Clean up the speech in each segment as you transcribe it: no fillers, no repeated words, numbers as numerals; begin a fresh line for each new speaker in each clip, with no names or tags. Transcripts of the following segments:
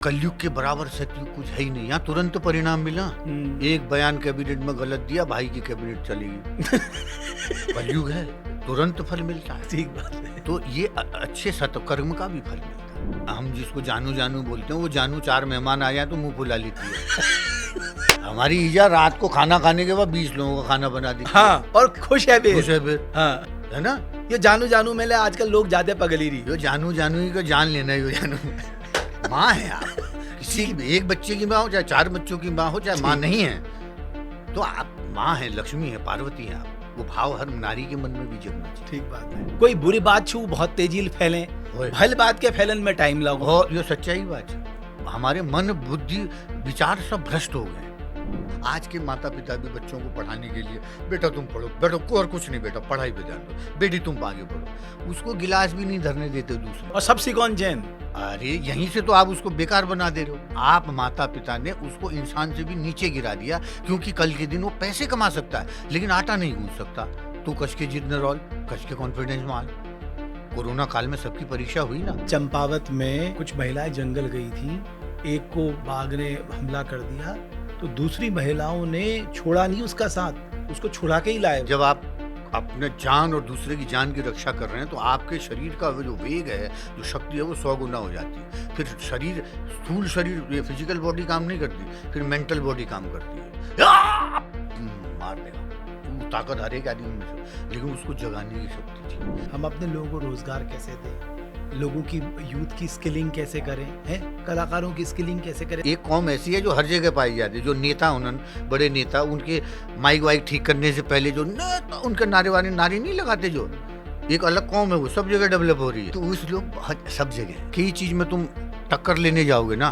कलयुग के बराबर सतयुग कुछ है ही नहीं। यहाँ तुरंत परिणाम मिला। एक बयान कैबिनेट में गलत दिया, भाई की कैबिनेट चली गई। कलयुग है, तुरंत फल मिलता है।
ठीक बात है।
तो ये अच्छे सत्कर्म का भी फल मिलता है। हम जिसको जानू जानू बोलते हैं, वो जानू 4 मेहमान आ जाए तो मुंह फुला लेती है। हमारी ईजा रात को खाना खाने के बाद 20 लोगों का खाना बना दी।
हाँ, और खुश है फिर।
खुश है फिर,
हाँ,
है ना।
ये जानू जानू में ले आजकल लोग ज्यादा पगली रही।
जो जानू जानू ही को जान लेना ही, जानू माँ है आप। किसी एक बच्चे की माँ हो, चाहे 4 बच्चों की माँ हो, चाहे माँ नहीं है, तो आप माँ है, लक्ष्मी है, पार्वती है आप। वो भाव हर नारी के मन में भी जगना चाहिए।
ठीक बात है। कोई बुरी बात छू बहुत तेजी फैले, भल बात के फैलन में टाइम लगो।
और ये सच्चाई बात है। हमारे मन बुद्धि विचार सब भ्रष्ट हो गए। आज के माता पिता भी बच्चों को पढ़ाने के लिए, बेटा तुम पढ़ो, बेटा को और कुछ नहीं, बेटा पढ़ाई पे ध्यान दो, बेटी तुम आगे बढ़ो, उसको गिलास भी नहीं धरने देते दूसरे।
और सब सिकौन जैन।
अरे यहीं से तो आप उसको बेकार बना दे रहे हो। आप माता पिता ने उसको इंसान से भी नीचे गिरा दिया, क्योंकि कल के दिन वो पैसे कमा सकता है लेकिन आटा नहीं गूंथ सकता। तू कस के जिद न रोल, कस के कॉन्फिडेंस माल। कोरोना काल में सबकी परीक्षा हुई ना।
चंपावत में कुछ महिलाएं जंगल गई थी, एक को बाघ ने हमला कर दिया तो दूसरी महिलाओं ने छोड़ा नहीं उसका साथ, उसको छुड़ा के ही लाए।
जब आप अपने जान और दूसरे की जान की रक्षा कर रहे हैं तो आपके शरीर का जो वेग है, जो शक्ति है, वो 100 गुना हो जाती है। फिर शरीर, स्थूल शरीर, ये फिजिकल बॉडी काम नहीं करती, फिर मेंटल बॉडी काम करती है। मार देगा वो ताकत हर एक आदमी में से, लेकिन उसको जगाने की शक्ति थी।
हम अपने लोगों को रोजगार कैसे दें, लोगों की यूथ की स्किलिंग कैसे करें, हैं कलाकारों की स्किलिंग कैसे करें।
एक कौम ऐसी है जो हर जगह पाई जाती है, जो नेता, उन्होंने बड़े नेता, उनके माइक वाइक ठीक करने से पहले जो उनके नारे नहीं लगाते, जो एक अलग कौम है, वो सब जगह डेवलप हो रही है। तो उस लोग सब जगह कई चीज में तुम टक्कर लेने जाओगे ना,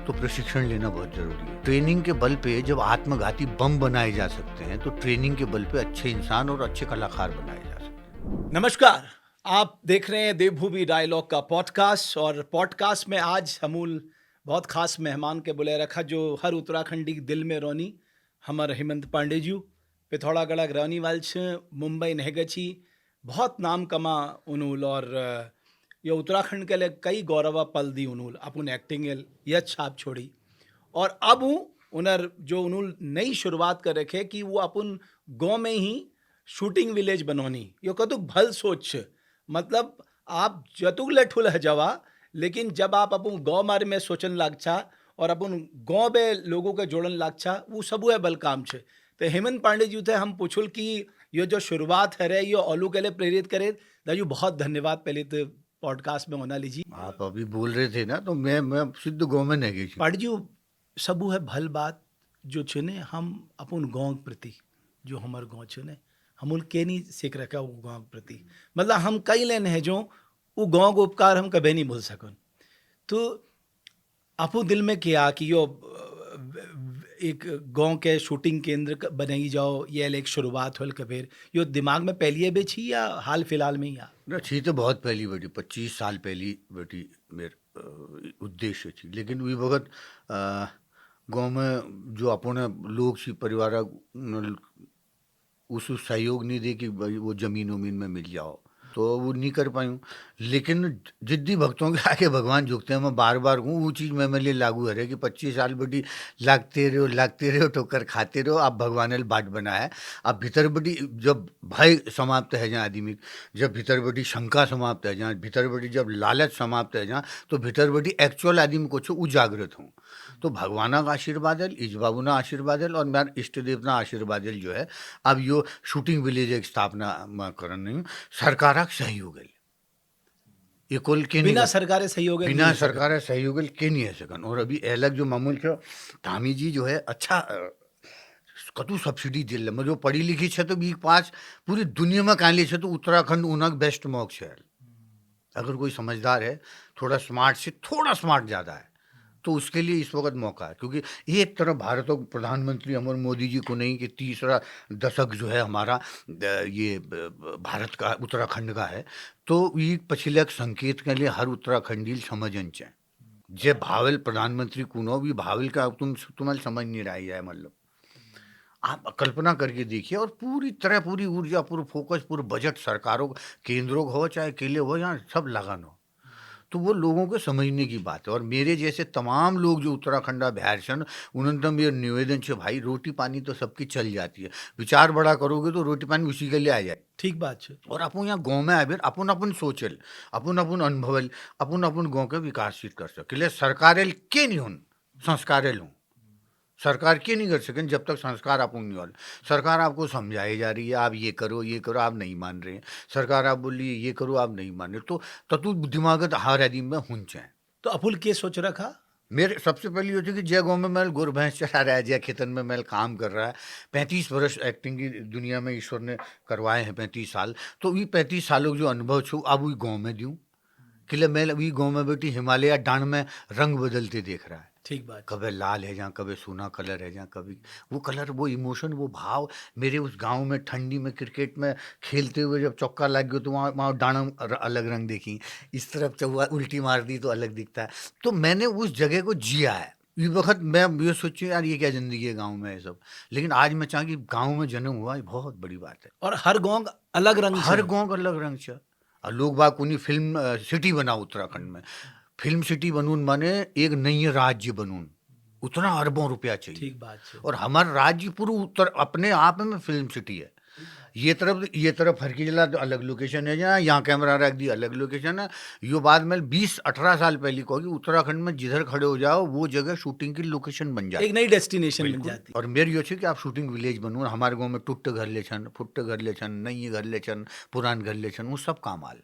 तो प्रशिक्षण लेना बहुत जरूरी है। ट्रेनिंग के बल पे जब आत्मघाती बम बनाए जा सकते हैं, तो ट्रेनिंग के बल पे अच्छे इंसान और अच्छे कलाकार बनाए जा सकते हैं।
नमस्कार, आप देख रहे हैं देवभूमि डायलॉग का पॉडकास्ट, और पॉडकास्ट में आज हमूल बहुत खास मेहमान के बुलाए रखा, जो हर उत्तराखंडी के दिल में रोनी, हमारे हेमंत पांडे जी। पिथौरागढ़ रौनी वाल मुंबई नहगची, बहुत नाम कमा उनूल, और ये उत्तराखंड के लिए कई गौरव पल दी उनूल, अपन एक्टिंग यह छाप छोड़ी। और अब उनर जो उनूल नई शुरुआत कर रखे कि वो अपन गाँव में ही शूटिंग विलेज बनोनी, यो कतुक भल सोच। मतलब आप जतुक लेठुल है जवा, लेकिन जब आप अपन गाँव मारे में सोचन लागछा और अपन गाँव में लोगों के जोड़न लागछा, वो सब है बल काम छे। तो हेमंत पांडे जी थे, हम पूछुल कि ये जो शुरुआत है रे, ये ओलू के लिए प्रेरित करे। दाजू बहुत धन्यवाद पहले तो पॉडकास्ट में होना लीजिए।
आप अभी बोल रहे थे ना, तो मैं सिद्ध गाँव में नहीं गई।
पांडे जी सबू है भल बात जो चुने, हम अपन गाँव के प्रति, जो हमारे गाँव चुने, हम के नहीं सीख रखा वो गाँव के प्रति। मतलब हम कई लेने हैं जो वो गाँव को उपकार हम कभी नहीं भूल सकन। तो आपो दिल में किया कि यो एक गांव के शूटिंग केंद्र बनाई जाओ, ये एक शुरुआत होल कबीर, यो दिमाग में पहले बेची या हाल फिलहाल में ही आ?
ना छी तो बहुत पहली बेटी, 25 साल पहली बेटी मेरे उद्देश्य थी। लेकिन वही वक्त गाँव में जो अपने लोग छी, परिवार उस सहयोग नहीं दे कि भाई वो जमीन उमीन में मिल जाओ, तो वो नहीं कर पाई हूँ। लेकिन जिद्दी भक्तों के आगे भगवान झुकते हैं। मैं बार बार हूँ, वो चीज़ मेरे लिए लागू है कि 25 साल बड़ी लागते रहो ठोकर खाते रहो, आप भगवान बाट बना है। अब भीतर बड़ी जब भय समाप्त है जहाँ आदमी, जब भीतर बड़ी शंका समाप्त है जहाँ, भीतर बड़ी जब लालच समाप्त है जहाँ, तो भीतर बड़ी एक्चुअल आदमी को छो उजागृत हूँ। तो भगवाना का आशीर्वाद है, इजबाबुना आशीर्वाद है, और मेरा इष्ट देवना आशीर्वाद है जो है। अब यो शूटिंग विलेज एक स्थापना करन नहीं, सरकार सहयोग है, ये कुल के
बिना सरकार सहयोग
बिना सरकार सहयोग के नहीं है सकन। और अभी अलग जो मामूल छो, धामी जी जो है अच्छा कतु सब्सिडी दिल, जो पढ़ी लिखी है तो बी 5 पूरी दुनिया में कहाँ ली है, तो उत्तराखंड उनक बेस्ट मॉक्स है। अगर कोई समझदार है, थोड़ा स्मार्ट से थोड़ा स्मार्ट ज़्यादा है, तो उसके लिए इस वक्त मौका है। क्योंकि एक तरफ भारत को प्रधानमंत्री हमारे मोदी जी को नहीं कि तीसरा दशक जो है हमारा ये भारत का उत्तराखंड का है, तो ये पिछले संकेत के लिए हर उत्तराखंडी समझन चाहे जे भावेल प्रधानमंत्री कुनो भी भावेल का तुम्हें समझ नहीं रहा है। मतलब आप कल्पना करके देखिए, और पूरी तरह पूरी ऊर्जा, पूरा फोकस, पूरा बजट सरकारों केंद्रों का हो चाहे अकेले हो, यहाँ सब लगान हो, तो वो लोगों को समझने की बात है। और मेरे जैसे तमाम लोग जो उत्तराखंडा बिहार छन, उन्होंने तो मेरे निवेदन छे भाई, रोटी पानी तो सबकी चल जाती है, विचार बड़ा करोगे तो रोटी पानी उसी के लिए आ जाए।
ठीक बात छे।
और अपन यहाँ गाँव में आबिर अपन अपन सोचेल, अपन अपन अनुभवेल, अपन अपन गाँव के विकासित कर सकेले। सरकारेल के नहीं हुन, संस्कारेल हूँ। सरकार के नहीं कर सकें जब तक संस्कार आपको नहीं होल। सरकार आपको समझाई जा रही है, आप ये करो, आप नहीं मान रहे हैं। सरकार आप बोल रही है ये करो, आप नहीं मान रहे, तो ततु दिमागत हर आदमी में हुंच है।
तो अपुल के सोच रखा?
मेरे सबसे पहले ये थी कि जय गाँव में मैल गुर भैंस चरा रहा है, जय खेतन में मैल काम कर रहा है। 35 वर्ष एक्टिंग की दुनिया में ईश्वर ने करवाए हैं, 35 साल। तो ये 35 सालों जो अनुभव छू अब वही गाँव में दूँ कि मैं अभी गाँव में बैठी हिमालय डांड में रंग बदलते देख रहा है।
ठीक बात।
कभी लाल है जहाँ, कभी सोना कलर है जहाँ, कभी वो कलर, वो इमोशन, वो भाव। मेरे उस गांव में ठंडी में क्रिकेट में खेलते हुए जब चौका लग गया तो वहाँ वहाँ डांड अलग रंग देखी, इस तरफ चौवा उल्टी मार दी तो अलग दिखता है। तो मैंने उस जगह को जिया है। इस वक्त मैं ये सोचूं यार ये क्या ज़िंदगी है गाँव में, ये सब। लेकिन आज मैं चाह कि गाँव में जन्म हुआ, ये बहुत बड़ी बात है।
और हर गांव का अलग रंग
हर
छे।
गाँव का अलग रंग छ। और लोग बाग उन्हीं फिल्म सिटी बना उत्तराखंड में। फिल्म सिटी बनून माने एक नई राज्य बनून, उतना अरबों रुपया चाहिए।
ठीक बात छे।
और हमारा राज्य पूरा उत्तर अपने आप में फिल्म सिटी है। ये तरफ हरकी तो अलग लोकेशन है, जहाँ यहाँ कैमरा रख दी अलग लोकेशन है। यो बाद में 20-18 साल पहले कहो कि उत्तराखंड में जिधर खड़े हो जाओ वो जगह शूटिंग की लोकेशन बन जाती
एक नई डेस्टिनेशन बन
बिल्कुल।
जाती।
और मेरी यो छे कि आप शूटिंग विलेज बनू। हमारे गाँव में टुट्ट घर ले छन, फुट्ट घर ले छन, नई घर ले छन, पुरान घर ले छन, वो सब काम आल।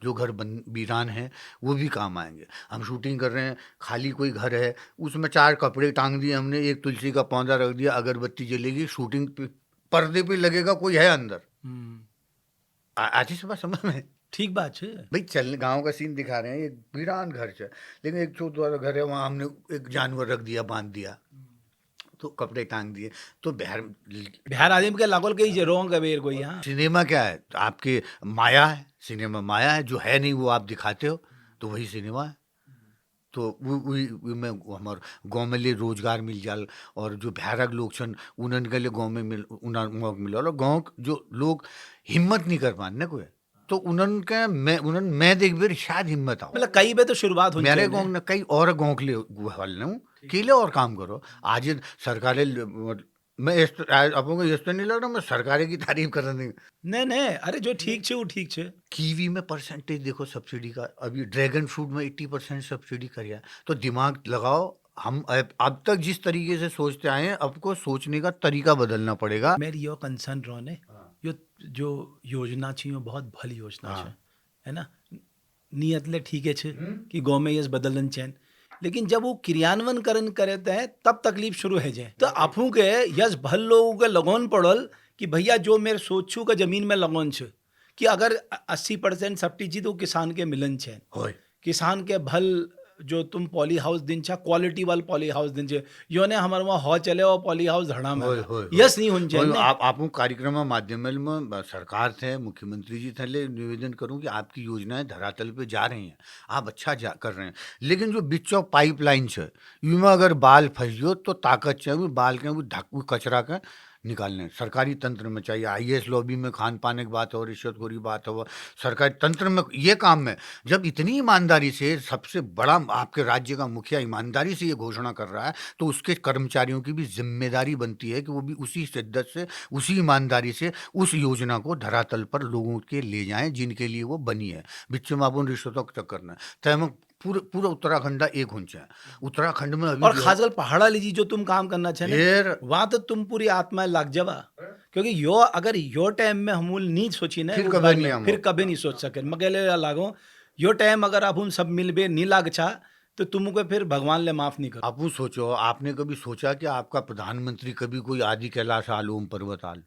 जो घर वीरान है वो भी काम आएंगे। हम शूटिंग कर रहे हैं, खाली कोई घर है, उसमें 4 कपड़े टांग दिए हमने, एक तुलसी का पौधा रख दिया, अगरबत्ती जलेगी, शूटिंग पे पर्दे पे लगेगा, कोई है अंदर। आती सुबह समझ में।
ठीक बात छे।
भाई चल गांव का सीन दिखा रहे हैं, एक वीरान घर है, लेकिन एक छोटा वाला घर है, वहाँ हमने एक जानवर रख दिया, बांध दिया, तो कपड़े टांग दिए। तो
बिहार आदमी के लागल के ही रोंग अबेर कोई यहाँ।
सिनेमा क्या है? तो आपके माया है, सिनेमा माया है, जो है नहीं वो आप दिखाते हो, तो वही सिनेमा है। तो वो में हमार गाँव में लिए रोजगार मिल जाल, और जो भैरक लोग छन उन्हन के लिए गाँव में मौका मिल, और गाँव जो लोग हिम्मत नहीं कर पाने कोई, तो उन्हन मैं देख बेर शायद हिम्मत आओ।
मतलब कई बे तो शुरुआत हुई
मेरे गाँव ने कई और गाँव के लिए हल हूँ के लिए और काम करो। आज सरकारें मैं आपको ये तो नहीं लग रहा मैं सरकारें की तारीफ कर रहा नहीं।
नहीं अरे जो ठीक छे वो ठीक छे।
कीवी में परसेंटेज देखो सब्सिडी का, अभी ड्रैगन फ्रूट में 80% सब्सिडी करिया। तो दिमाग लगाओ, हम अब तक जिस तरीके से सोचते आए हैं, अब को सोचने का तरीका बदलना पड़ेगा।
मेरी यो कंसर्न रोने यो जो योजना छे यो बहुत भली योजना छे, है ना। नियत ले ठीक है छे कि गाँव में यस बदलन चैन, लेकिन जब वो क्रियान्वयन करण करते हैं तब तकलीफ शुरू है जाए। तो आपू के यस भल लोगों के लगन पड़ल कि भैया जो मेरे सोचू का जमीन में लगन छे कि अगर 80% सब्सिडी जी तो किसान के मिलन छे, किसान के भल जो तुम पॉली हाउस दिन छा क्वालिटी वाल पॉली हाउस दिन छे, यो ने हमारे वहाँ हो चले और पॉली हाउस धड़ा में यस नहीं होन चाहिए।
आप कार्यक्रम माध्यम में सरकार थे, मुख्यमंत्री जी थे, निवेदन करूं कि आपकी योजनाएं धरातल पे जा रही हैं, आप अच्छा कर रहे हैं, लेकिन जो बिचो पाइपलाइन है में अगर बाल फंसियो तो ताकत चाहिए बाल के वो कचरा के निकालने। सरकारी तंत्र में चाहिए, IAS लॉबी में खान पाने की बात हो, रिश्वतखोरी बात हो, सरकारी तंत्र में ये काम में जब इतनी ईमानदारी से सबसे बड़ा आपके राज्य का मुखिया ईमानदारी से ये घोषणा कर रहा है, तो उसके कर्मचारियों की भी जिम्मेदारी बनती है कि वो भी उसी शिद्दत से, उसी ईमानदारी से उस योजना को धरातल पर लोगों के ले जाएं जिनके लिए वो बनी है। बिच्चों में अपन रिश्वतों का चक्कर न तय पूरा उत्तराखंड एक हुंच है। उत्तराखंड में अभी
और खासकर पहाड़ा लीजिए जो तुम काम करना चाहिए वहां तो तुम पूरी आत्मा लाग जावा, क्योंकि यो अगर यो टाइम में हम नहीं सोची ना फिर कभी नहीं सोच सके मगेले लागो। यो टाइम अगर आप हम सब मिलबे नहीं लाग छा तो तुमको फिर भगवान ले माफ नहीं करो।
आप सोचो, आपने कभी सोचा कि आपका प्रधानमंत्री कभी कोई आदि कैलाश आल, ओम पर्वत आल?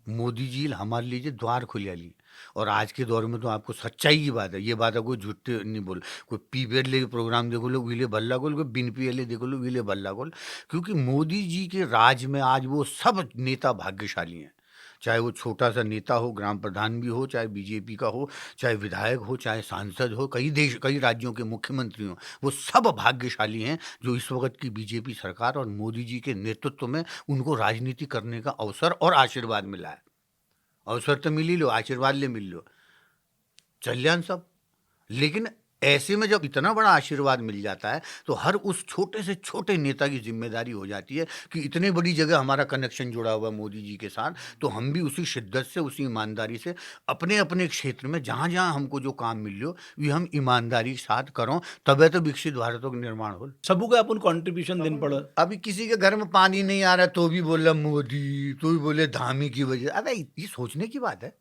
मोदी जी हमारे लिए द्वार खुलिया ली। और आज के दौर में तो आपको सच्चाई की बात है, ये बात है, कोई झूठ नहीं बोल। कोई पीबेड ले प्रोग्राम देखो लो विले भल्ला गोल, कोई बिन पियले देखो लो विले भल्ला गोल। क्योंकि मोदी जी के राज में आज वो सब नेता भाग्यशाली हैं, चाहे वो छोटा सा नेता हो, ग्राम प्रधान भी हो, चाहे बीजेपी का हो, चाहे विधायक हो, चाहे सांसद हो, कई राज्यों के मुख्यमंत्री हो, वो सब भाग्यशाली हैं जो इस वक्त की बीजेपी सरकार और मोदी जी के नेतृत्व में उनको राजनीति करने का अवसर और आशीर्वाद मिला है। अवसर तो मिल ही लो, आशीर्वाद ले मिल लो, चल जान सब। लेकिन ऐसे में जब इतना बड़ा आशीर्वाद मिल जाता है तो हर उस छोटे से छोटे नेता की जिम्मेदारी हो जाती है कि इतनी बड़ी जगह हमारा कनेक्शन जुड़ा हुआ है मोदी जी के साथ, तो हम भी उसी शिद्दत से, उसी ईमानदारी से अपने अपने क्षेत्र में जहाँ जहाँ हमको जो काम मिल लो ये हम ईमानदारी के साथ करो, तबे तो विकसित भारतों का निर्माण हो।
सबू का अपन कंट्रीब्यूशन दिन पड़ो।
अभी किसी के घर में पानी नहीं आ रहा तो भी बोले मोदी, तो भी बोले धामी की वजह। अबे ये सोचने की बात है।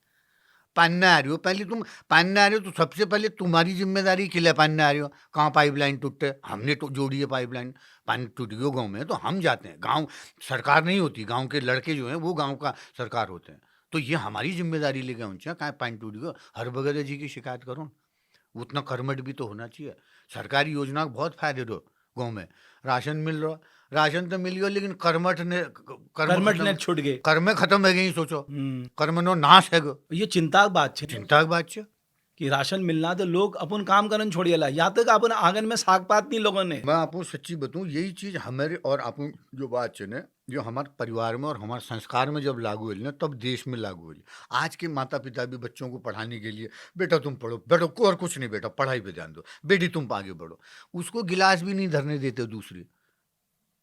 पानी आ रही हो, पहले तुम पानी आ रही हो तो सबसे पहले तुम्हारी जिम्मेदारी किले पानी आ रही हो, कहाँ पाइपलाइन टूटे, हमने तो जोड़ी है पाइपलाइन, पानी टूट गई गाँव में तो हम जाते हैं, गांव सरकार नहीं होती, गांव के लड़के जो हैं वो गांव का सरकार होते हैं, तो ये हमारी जिम्मेदारी लेके उनसे कहाँ पानी टूट गया, हर बगैर जी की शिकायत करो, उतना कर्मठ भी तो होना चाहिए। सरकारी योजना के बहुत फायदे दो, गाँव में राशन मिल रहा, राशन तो मिल गया लेकिन कर्मठ ने
कर्मठ ने छूट गए,
कर्म खत्म है गई, सोचो कर्म नो नाश है गो।
ये चिंता की बात है,
चिंता की बात है
कि राशन मिलना तो लोग अपन काम करन छोड़िएला, यहाँ तक अपन आंगन में साग पात नहीं लोगों ने।
मैं आपको सच्ची बताऊं, यही चीज हमारे और अपन जो बात है ना, जो हमारे परिवार में और हमारे संस्कार में जब लागू हुई ना तब देश में लागू हुई। आज के माता पिता भी बच्चों को पढ़ाने के लिए, बेटा तुम पढ़ो, बेटा को और कुछ नहीं, बेटा पढ़ाई पे ध्यान दो, बेटी तुम आगे बढ़ो, उसको गिलास भी नहीं धरने देते दूसरी।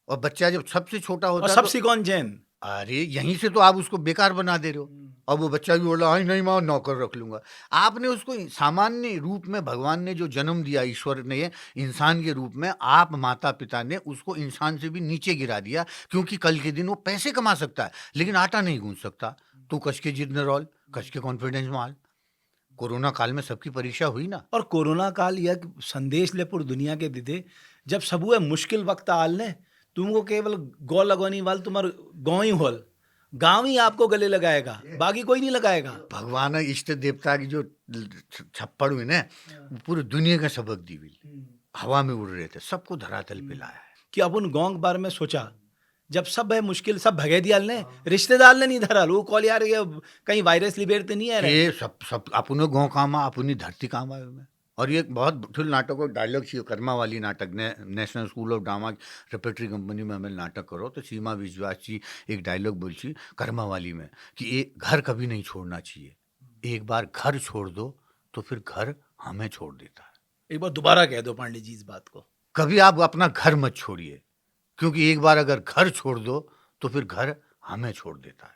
और बच्चा जब सबसे छोटा
और
होता है
सब
तो
सिकौन जैन,
अरे यहीं से तो आप उसको बेकार बना दे रहे हो। अब वो बच्चा भी बोल रहा है नहीं माँ नौकर रख लूंगा। आपने उसको सामान्य रूप में, भगवान ने जो जन्म दिया, ईश्वर ने इंसान के रूप में, आप माता पिता ने उसको इंसान से भी नीचे गिरा दिया, क्योंकि कल के दिन वो पैसे कमा सकता है लेकिन आटा नहीं गूंथ सकता। तू कस के जिद न रोल, कस के कॉन्फिडेंस माल। कोरोना काल में सबकी परीक्षा हुई ना।
और कोरोना काल यह संदेश ले पूरी दुनिया के दीदे, जब सबू मुश्किल वक्त आल ने, तुमको केवल गौ लगवानी वाल तुम्हार गाँव ही होल, गांव ही आपको गले लगाएगा, बाकी कोई नहीं लगाएगा।
भगवान इष्ट देवता की जो छप्पड़ हुई ना, वो पूरी दुनिया का सबक दी हुई, हवा में उड़ रहे थे, सबको धरातल पे लाया है।
कि अपन गाँव के बारे में सोचा, जब सब है मुश्किल, सब भगे दिया ने, रिश्तेदार ने नहीं धरा, वो कॉल यार ये कहीं वायरस लिबेरते नहीं है
ये सब अपने गाँव काम आ, अपनी धरती काम आए में। और ये बहुत ठुल नाटक और डायलॉग चाहिए, कर्मा वाली नाटक ने national school of drama repertory company में हमें नाटक करो तो सीमा विश्वास जी एक डायलॉग बोलची कर्मा वाली में कि एक घर कभी नहीं छोड़ना चाहिए, एक बार घर छोड़ दो तो फिर घर हमें छोड़ देता है।
एक बार दोबारा कह दो पांडे जी इस बात को।
कभी आप अपना घर मत छोड़िए, क्योंकि एक बार अगर घर छोड़ दो तो फिर घर हमें छोड़ देता है।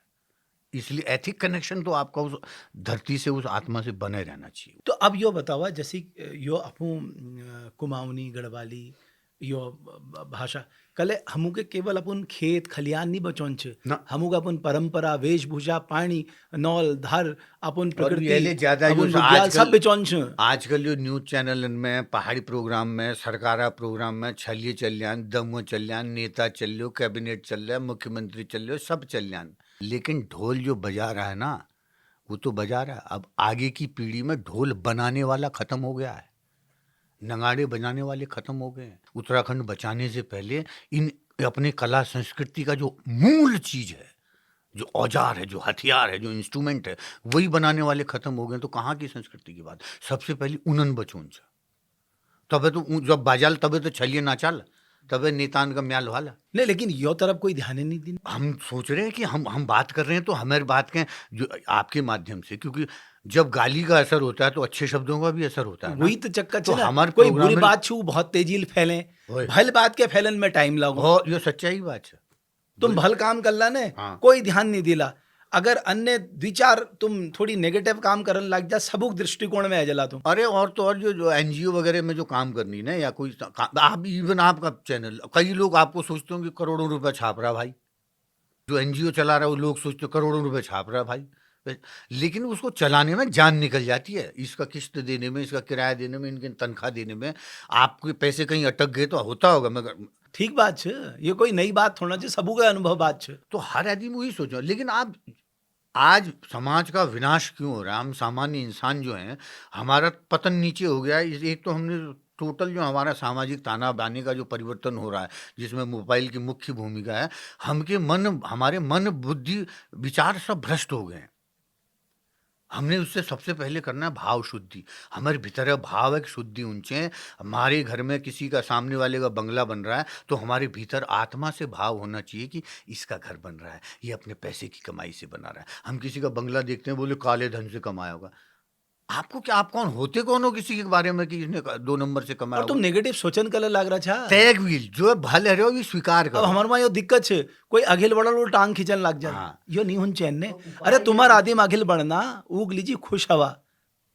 इसलिए एथिक कनेक्शन तो आपका उस धरती से, उस आत्मा से बने रहना चाहिए।
तो अब यो बतावा, जैसे यो अपू कुमाऊनी गढ़वाली यो भाषा कले हमू के केवल अपन खेत खलियान नहीं बचौन छे,
ना।
हमू का अपन परंपरा, वेशभूषा, पानी, नौल धार, अपन
ये
प्रकृति,
ज्यादा
अपन
जो
विज्ञान सब बचौन छे।
आजकल जो न्यूज चैनल में, पहाड़ी प्रोग्राम में, सरकारा प्रोग्राम में छलिए चल्यान, दमो चल्यान, नेता चल्यो, कैबिनेट चल रहा है, मुख्यमंत्री चल रहे, सब चल्यान, लेकिन ढोल जो बजा रहा है ना वो तो बजा रहा है। अब आगे की पीढ़ी में ढोल बनाने वाला खत्म हो गया है, नगाड़े बजाने वाले खत्म हो गए हैं। उत्तराखंड बचाने से पहले इन अपने कला संस्कृति का जो मूल चीज है, जो औजार है, जो हथियार है, जो इंस्ट्रूमेंट है, वही बनाने वाले खत्म हो गए। तो कहाँ की संस्कृति की बात? सबसे पहले उनन बचून छ, तबे तो जब बाजाल तबे तो छलिए नाचाल, तबे नेतान का म्याल वाला।
नहीं, लेकिन यो तरफ कोई ध्यान नहीं दी।
हम सोच रहे हैं कि हम बात कर रहे हैं तो हमारी बात के जो आपके माध्यम से, क्योंकि जब गाली का असर होता है तो अच्छे शब्दों का भी असर होता है ना।
वही तो चक्कर
तो
है ना,
हमारे
कोई
प्रोग्राम
बुरी
में
बात छू बहुत तेजी फैले,
ओए।
भल बात के फैलन में टाइम लगो।
और ये सच्चाई बात है।
तुम भल काम कर ला ने,
हाँ।
कोई ध्यान नहीं दिला। अगर अन्य विचार तुम थोड़ी नेगेटिव काम करने लग जा, सबुक दृष्टिकोण में आ जला तुम।
अरे और तो और जो एनजीओ वगैरह में जो काम करनी ना, या कोई आप इवन आपका चैनल, कई लोग आपको सोचते हो कि करोड़ों रुपए छाप रहा भाई, जो एनजीओ चला रहा है वो लोग सोचते हो करोड़ों रुपए छाप रहा भाई, लेकिन उसको चलाने में जान निकल जाती है। इसका किस्त देने में, इसका किराया देने में, इनकी तनख्वाह देने में आपके पैसे कहीं अटक गए तो होता होगा, मगर
ठीक बात है, ये कोई नई बात थोड़ा चाहिए, सबू का अनुभव बात है।
तो हर आदमी वही सोचो। लेकिन आप आज समाज का विनाश क्यों हो रहा है? हम सामान्य इंसान जो हैं, हमारा पतन नीचे हो गया है। एक तो हमने टोटल जो हमारा सामाजिक ताना बानी का जो परिवर्तन हो रहा है, जिसमें मोबाइल की मुख्य भूमिका है, हमारे मन बुद्धि विचार सब भ्रष्ट हो गए हैं। हमने उससे सबसे पहले करना है भाव शुद्धि। हमारे भीतर भाव एक शुद्धि ऊंचे। हमारे घर में किसी का, सामने वाले का बंगला बन रहा है तो हमारे भीतर आत्मा से भाव होना चाहिए कि इसका घर बन रहा है, ये अपने पैसे की कमाई से बना रहा है। हम किसी का बंगला देखते हैं, बोले काले धन से कमाया होगा। आपको क्या, आप कौन होते, कौन हो किसी के बारे में कि इसने 2 नंबर से कमाया
और तुम नेगेटिव सोचन कल लाग रहा छा।
टैग व्हील जो है भले रहो भी स्वीकार
अब
करो।
हमार में यो दिक्कत छे, कोई अघिल बढ़ल वो टांग खींचन लग जाए,
हाँ।
यो नहीं हुन चैन ने। अरे तुम्हार आदिम अघिल बढ़ना, उग लीजिए खुश हवा,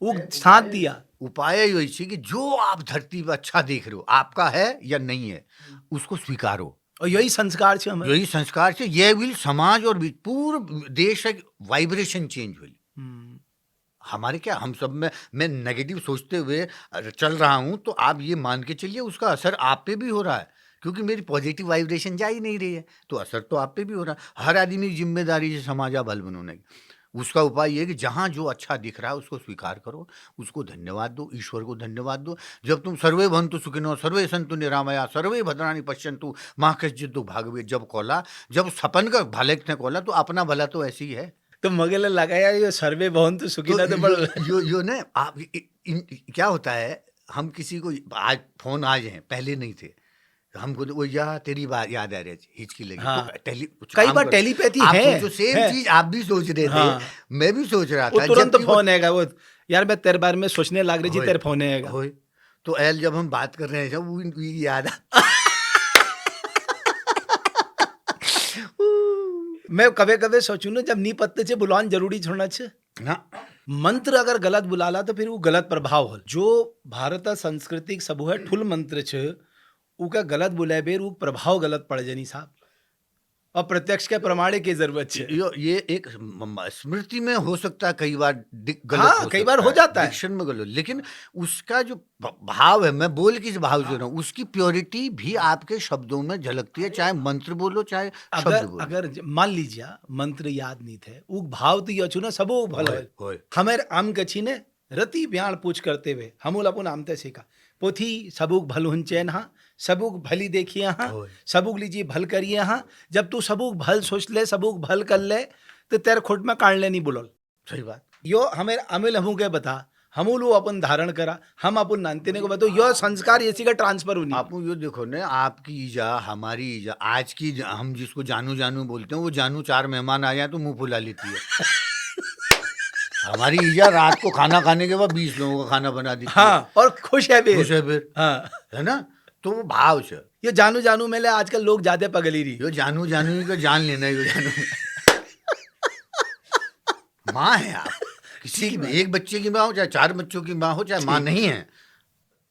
उग साथ दिया।
उपाय यही है कि जो आप धरती पर अच्छा देख रहे हो, आपका है या नहीं है, उसको स्वीकारो।
और यही संस्कार छे हमें।
यही संस्कार से ये विल समाज और पूर्ण देश एक वाइब्रेशन चेंज हुई।
हम्म,
हमारे क्या, हम सब में मैं नेगेटिव सोचते हुए चल रहा हूं, तो आप ये मान के चलिए उसका असर आप पे भी हो रहा है, क्योंकि मेरी पॉजिटिव वाइब्रेशन जा ही नहीं रही है, तो असर तो आप पे भी हो रहा है। हर आदमी की जिम्मेदारी है समाजा भल बनाने की। उसका उपाय ये है कि जहाँ जो अच्छा दिख रहा है उसको स्वीकार करो, उसको धन्यवाद दो, ईश्वर को धन्यवाद दो। जब तुम सर्वे भवन्तु सुखिनो सर्वे सन्तु निरामया सर्वे भद्राणि पश्यन्तु माँ कश्चित् भागवे जब कौला, जब सपन का भले ने कौला, तो अपना भला तो ऐसे ही है।
तो मगे लगाया ये सर्वे भवन्तु सुखिनः तो
तो
बड़
यो ने आप क्या होता है, हम किसी को आज फोन आज हैं, पहले नहीं थे, हमको तो वो या तेरी बात याद आ रही है, हिचकी लगी।
हाँ।
तो कुछ
कई
काम
बार
करो,
टेलीपैथी
आप
है,
सोचो सेम
है।
चीज आप भी सोच रहे थे,
हाँ।
मैं भी सोच रहा
वो
था,
तुरंत
जबकि वो
फोन आएगा, वो यार मैं तेरे बारे में सोचने लग रही थी,
होए
तेरे फोन आएगा।
होए तो एल जब हम बात कर रहे हैं जब वो याद आ
मैं कभी कभी सोचू ना, जब नी पत्ते से बुलान जरूरी छोड़ना छे।
ना
मंत्र अगर गलत बुलाला तो फिर वो गलत प्रभाव हो। जो भारत सांस्कृतिक सबू है ठुल मंत्र छे, उका गलत बुलाए बेर वो प्रभाव गलत पड़ जानी साहब। और प्रत्यक्ष के प्रमाणे की जरूरत छे।
ये एक स्मृति में हो सकता है, कई बार गलत
हाँ,
हो
कई बार
सकता
हो
है,
जाता है।
डिक्शन में गलत, लेकिन उसका जो भाव है, मैं बोल किस भाव से रहा हूँ, उसकी प्योरिटी भी आपके शब्दों में झलकती है, चाहे मंत्र बोलो चाहे शब्द
अगर
बोलो।
अगर मान लीजिए मंत्र याद नहीं थे, वो भाव तो ये ना सबो भल
होए,
है।
होए।
हमेर आम कछी ने रति ब्याण पूछ करते हुए हमूल अपन आमते सीखा, पोथी सबूक भल हुंचैन हाँ, सबूक भली देखिए हाँ,
होए।
सबूक लीजिए भल करिए हाँ। जब तू सबूक भल सोच ले, सबूक भल कर ले, तो तेरे खुट में काट ले नहीं बुलल।
सही बात।
यो हमें अमिल हमू के बता, हमूल अपन धारण करा, हम अपन नानते को बताओ, यो संस्कार इसी का ट्रांसफर होनी।
आप ये देखो ना, आपकी ईजा हमारी ईजा आज की हम जिसको जानू जानू बोलते हैं, वो जानू 4 मेहमान आ जाए तो मुंह फुला लेती है। हमारी ईजा रात को खाना खाने के बाद 20 लोगों का खाना बना देती है।
हाँ, और खुश है बेर।
खुश है फिर,
हाँ,
है ना, तो वो भाव से
ये जानू जानू में ले आजकल लोग ज्यादा पगली रही।
यो जानू जानू ही का जान लेना है, यो जानू माँ है आप, किसी की एक बच्चे की माँ हो चाहे 4 बच्चों की माँ हो, चाहे माँ नहीं है,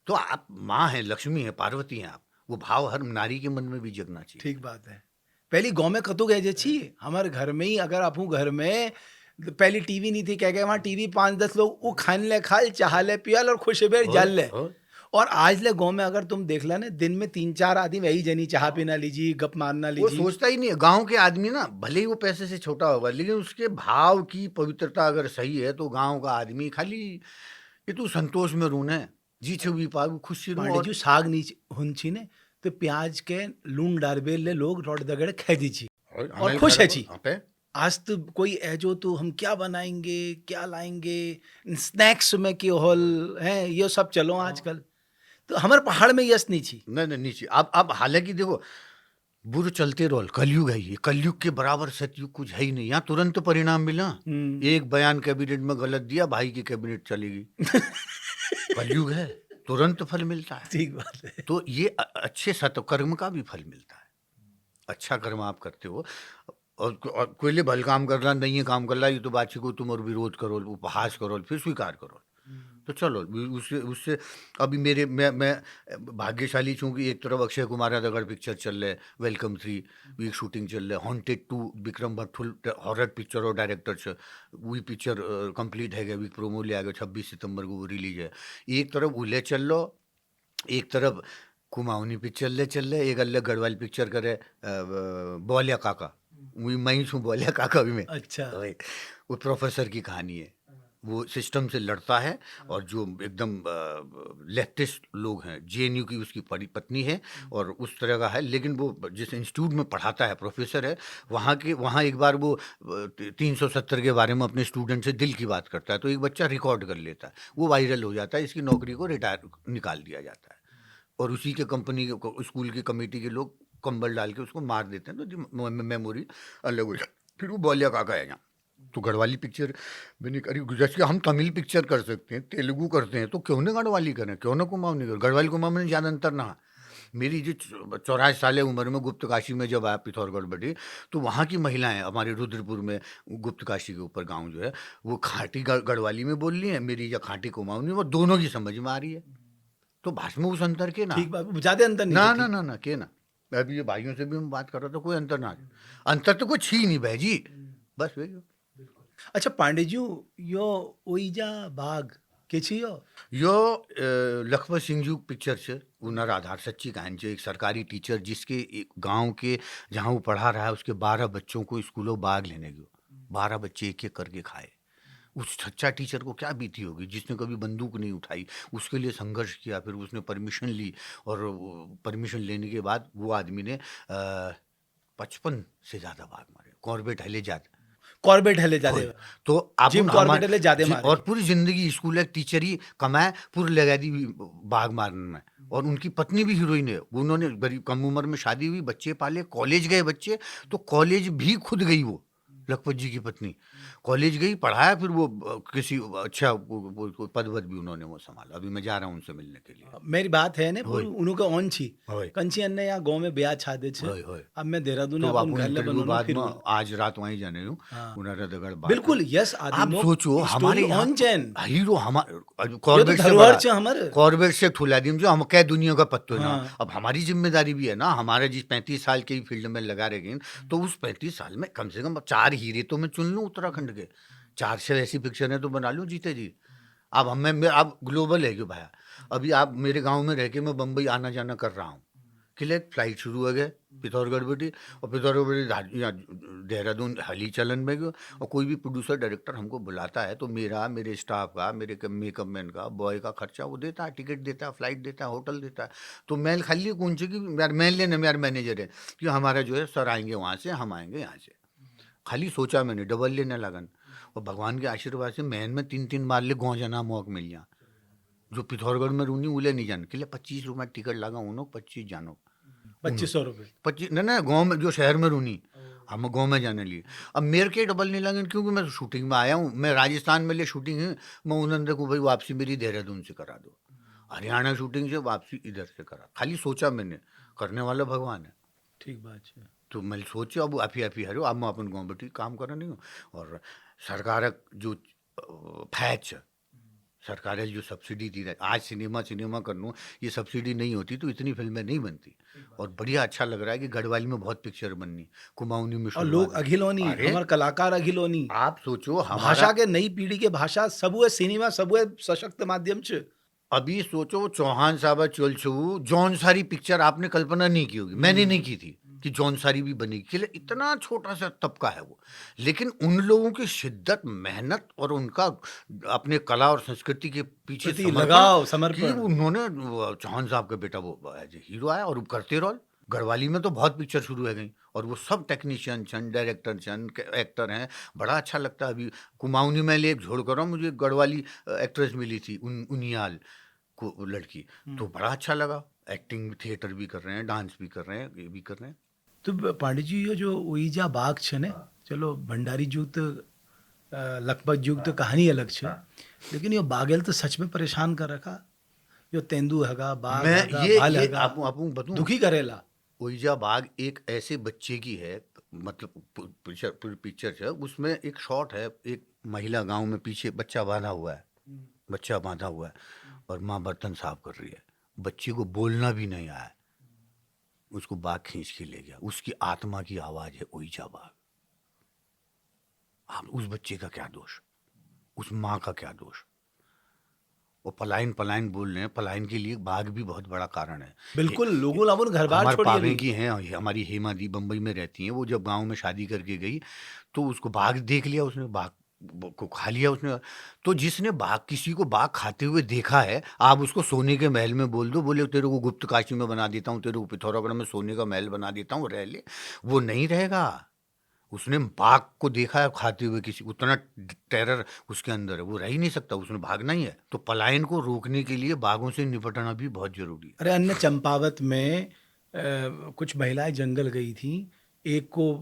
तो आप माँ है, लक्ष्मी है, पार्वती हैं आप। वो भाव हर नारी के मन में भी जगना चाहिए।
ठीक बात है। पहली गांव में कतु गए जे छी, हमारे घर में ही अगर आपू घर में पहली टीवी नहीं थी, कह गए वहाँ टीवी 5-10 लोग वो खान ले खाल, चाह ले पियल और खुश बेर जल ले। और आज ले गांव में अगर तुम देख ला ना, दिन में 3-4 आदमी यही जनी चाह पीना लीजिए, गप मारना
वो
लीजिए।
सोचता ही नहीं है। गांव के आदमी ना, भले ही वो पैसे से छोटा होगा, लेकिन उसके भाव की पवित्रता अगर सही है, तो गांव का आदमी खाली ये तू संतोष में रूने जी छुई पागु खुशी रू।
पांडे
और
जी साग नीचे हुंची ने तो प्याज के लून डारबेल ले लोग रोड दगड़े खे दीची और खुश है जी। आज तो कोई ऐजो तो हम क्या बनाएंगे, क्या लाएंगे, स्नैक्स में क्यों होल है, ये सब चलो आजकल। तो हमारे पहाड़ में यस नहीं छी।
नहीं नीचे अब हालांकि देखो, बुर चलते रोल, कलयुग है ये, कलयुग के बराबर सतयुग कुछ है ही नहीं। यहाँ तुरंत परिणाम मिला। एक बयान कैबिनेट में गलत दिया, भाई की कैबिनेट चलेगी। कलयुग है, तुरंत फल मिलता है।
ठीक बात है।
तो ये अच्छे सत्कर्म का भी फल मिलता है। अच्छा कर्म आप करते हो, और कोई भल काम कर रहा नहीं है, काम कर रहा है, ये तो बात को तुम और विरोध करो, उपहास करो, फिर स्वीकार करो, तो चलो उससे उससे अभी मैं भाग्यशाली छूँ कि एक तरफ अक्षय कुमार दगड़ पिक्चर चल रहे, वेलकम 3 वीक शूटिंग चल रहे, हॉन्टेड 2 विक्रम भट्टुल हॉरर पिक्चर और डायरेक्टर से वही पिक्चर कंप्लीट है गया, वीक प्रोमो ले आ गया, 26 सितंबर को वो रिलीज है। एक तरफ उले चल लो, एक तरफ कुमाऊनी पिक्चर ले चल रहे, एक अल्ले गढ़वाल पिक्चर करे बोलिया काका, वही मैं ही छूँ बोलिया काका भी में।
अच्छा,
वो प्रोफेसर की कहानी है, वो सिस्टम से लड़ता है, और जो एकदम लेफ्टिस्ट लोग हैं, जेएनयू की उसकी पत्नी है और उस तरह का है, लेकिन वो जिस इंस्टीट्यूट में पढ़ाता है, प्रोफेसर है, वहाँ एक बार वो 370 के बारे में अपने स्टूडेंट से दिल की बात करता है, तो एक बच्चा रिकॉर्ड कर लेता है, वो वायरल हो जाता है, इसकी नौकरी को रिटायर निकाल दिया जाता है, और उसी के कंपनी के स्कूल की कमेटी के लोग कंबल डाल के उसको मार देते हैं, तो मेमोरी अलग हो जाती। फिर वो बोलिया काका है यहाँ, तो गढ़वाली पिक्चर मैंने करी। जैसे हम तमिल पिक्चर कर सकते हैं, तेलुगु करते हैं, तो क्यों ना गढ़वाली करें, क्यों ना कुमाऊनी करें। गढ़वाली कुमाऊनी में ज़्यादा अंतर ना। मेरी जो 84 साल उम्र में गुप्त काशी में जब आया पिथौरगढ़ बड़ी, तो वहाँ की महिलाएं हमारे रुद्रपुर में गुप्त काशी के ऊपर गांव जो है, वो खाटी गढ़वाली में बोल रही है, मेरी या खाटी कुमाऊनी, वो दोनों की समझ में आ रही है। तो भाषा में उस अंतर के ना,
ठीक बात, ज्यादा अंतर नहीं
ना
है,
ना
ठीक।
ना ना के ना। अभी ये भाइयों से भी हम बात कर रहे, तो कोई अंतर ना। अंतर तो कुछ ही नहीं बहजी, बस वही।
अच्छा पांडेजी, यो ओइजा बाग के छियो?
यो लखपत सिंह जी पिक्चर से उनर आधार सच्ची कहानी है। एक सरकारी टीचर जिसके एक गांव के जहां वो पढ़ा रहा है, उसके 12 बच्चों को स्कूलों बाग लेने गयो। 12 बच्चे एक एक करके खाए। उस सच्चा टीचर को क्या बीती होगी जिसने कभी बंदूक नहीं उठाई, उसके लिए संघर्ष किया, फिर उसने परमिशन ली, और परमिशन लेने के बाद वो आदमी ने 55 से ज्यादा बाघ मारे। कॉर्बेट हलेजाद,
कॉर्बेट हले जादे,
होय। तो अब
जिम कॉर्बेट हले जादे मारे
और पूरी जिंदगी स्कूल एक टीचर ही कमाए, पूरी लगा दी बाघ मारने में। और उनकी पत्नी भी हीरोइन है। उन्होंने गरीब कम उम्र में शादी हुई, बच्चे पाले, कॉलेज गए बच्चे, तो कॉलेज भी खुद गई वो लखपत जी की पत्नी। कॉलेज गई, पढ़ाया, फिर वो किसी अच्छा वो पद वद भी उन्होंने वो संभाला। अभी मैं जा रहा हूँ उनसे मिलने के लिए।
मेरी बात है ने
होय।
उनु का ऑन छी
होय।
कंची अन्ने यहाँ गांव में ब्याह छादे छे।
होय, होय।
अब मैं देहरादून
तो
अपन
आप
घर ले
इंटरव्यू
बनोनो
बाद
फिर
में
बोल।
आज रात वहीं जाने हूँ,
हाँ।
उन्होंने दगड़ बात
बिल्कुल
है।
यस
आप
आदिमो
सोचो हमारे यहाँ
ऑन चैन
हीरो हमारे
ये तो
कॉर्बेट से
धरोहर
बड़ा,
छे हमर।
कॉर्बेट से ठुलादीम जो हम क्या दुनिया का पत्तो ना।
हाँ।
अब हमारी जिम्मेदारी भी है ना, हमारे जिस 35 साल के फील्ड में लगा रहे, तो उस 35 साल में कम से कम 4 हीरे तो मैं चुन लूँ उत्तराखंड के। 4 से ऐसी पिक्चरें तो बना लूँ जीते जी। अब अब ग्लोबल है क्यों भाया। अभी आप मेरे गांव में रह के मैं बम्बई आना जाना कर रहा हूँ, किले फ्लाइट शुरू हो गए पिथौरगढ़ बेटी, और पिथौरगढ़ बेटी देहरादून हाली चलन में गयो। और कोई भी प्रोड्यूसर डायरेक्टर हमको बुलाता है, तो मेरा, मेरे स्टाफ का, मेरे मेकअप मैन का, बॉय का खर्चा वो देता है, टिकट देता है, फ्लाइट देता है, होटल देता है। तो मैं खाली कौन सी की यार मैन लेने यार मैनेजर है कि हमारा जो है सर आएंगे वहाँ से, हम आएंगे यहाँ से। खाली सोचा मैंने, डबल लेने लगन। और भगवान के आशीर्वाद से मैन में 3 बार ले गाँव जाना मौक मिल गया। जो पिथौरगढ़ में रूनी उले नहीं जान के लिए 25 रुपये टिकट लगा उन्हों, 25 जानो
2500 रुपए।
25 ना गाँव में जो शहर में रूनी, हम गाँव में जाने लिए। अब मेरे के डबल नहीं लगे क्योंकि मैं शूटिंग में आया हूँ, मैं राजस्थान में लिए शूटिंग है। मैं उन्होंने देखूँ भाई वापसी मेरी देहरादून से करा दो, हरियाणा शूटिंग से वापसी इधर से करा। खाली सोचा मैंने, करने वाला भगवान है।
ठीक बात है।
तो मैं सोचे अब आप हरो, अब मैं अपन गाँव बेटी काम कर नहीं हूँ। और सरकार जो फैच सरकार जो सब्सिडी दी है, आज सिनेमा करनू, ये सब्सिडी नहीं होती तो इतनी फिल्में नहीं बनती। और बढ़िया अच्छा लग रहा है कि गढ़वाली में बहुत पिक्चर बननी, कुमाऊनी में
और लोग अघिलोनी,
अरे
हमारे कलाकार अघिलोनी,
आप सोचो
भाषा
हमारा
के नई पीढ़ी के भाषा सबुए सिनेमा सबुए सशक्त माध्यम छे।
अभी सोचो चौहान साहब चल छू जौन सारी पिक्चर आपने कल्पना नहीं की होगी, मैंने नहीं की थी कि जौन सारी भी बनी। के लिए इतना छोटा सा तबका है वो, लेकिन उन लोगों की शिद्दत, मेहनत और उनका अपने कला और संस्कृति के पीछे
प्रति
समर्पण
लगाव,
कि
समर्पण।
उन्होंने चौहान साहब का बेटा वो एज हीरो आया और वो करते रोल। गढ़वाली में तो बहुत पिक्चर शुरू है गई, और वो सब टेक्नीशियन छन, डायरेक्टर छन, एक्टर हैं। बड़ा अच्छा लगता है। अभी कुमाऊनी में ले एक झोड़ कर रहा हूँ, मुझे गढ़वाली एक्ट्रेस मिली थी उनियाल को लड़की, तो बड़ा अच्छा लगा। एक्टिंग थिएटर भी कर रहे हैं, डांस भी कर रहे हैं, ये भी कर रहे हैं।
तो पांडे जी ये जो ओइजा बाग छे ने, चलो भंडारी जुग तो लखपत जुग तो कहानी अलग छे, लेकिन ये बागेल तो सच में परेशान कर रखा। यो तेंदु हगा, बाघ
मैं
हगा,
ये
भाल
ये
हगा,
आपको बताऊं,
दुखी करेला।
ओइजा बाग एक ऐसे बच्चे की है, मतलब पिक्चर है, उसमें एक शॉट है, एक महिला गांव में पीछे बच्चा बांधा हुआ है, बच्चा बांधा हुआ है, और माँ बर्तन साफ कर रही है। बच्चे को बोलना भी नहीं आया, उसको बाघ खींच के ले गया। उसकी आत्मा की आवाज है ओइजा बाग। आप उस बच्चे का क्या दोष, उस माँ का क्या दोष। वो पलायन पलायन बोल रहे हैं, पलायन के लिए बाघ भी बहुत बड़ा कारण है।
बिल्कुल, लोगों लावन घर बार
हमारे
छोड़िए
पावे
भी।
की हैं, हमारी हेमा दी बम्बई में रहती हैं, वो जब गांव में शादी करके गई तो उसको बाघ देख लिया, उसने बाघ को खा लिया उसने। तो जिसने बाघ, किसी को बाघ खाते हुए देखा है, आप उसको सोने के महल में बोल दो, बोले तेरे को गुप्त काशी में बना देता हूँ, तेरे को पिथौरागढ़ में सोने का महल बना देता हूँ, रह ले, वो नहीं रहेगा। उसने बाघ को देखा है खाते हुए, किसी उतना टेरर उसके अंदर है, वो रह ही नहीं सकता, उसने भागना ही है। तो पलायन को रोकने के लिए बाघों से निपटना भी बहुत जरूरी है।
अरे अन्य चंपावत में कुछ महिलाएं जंगल गई थी, एक को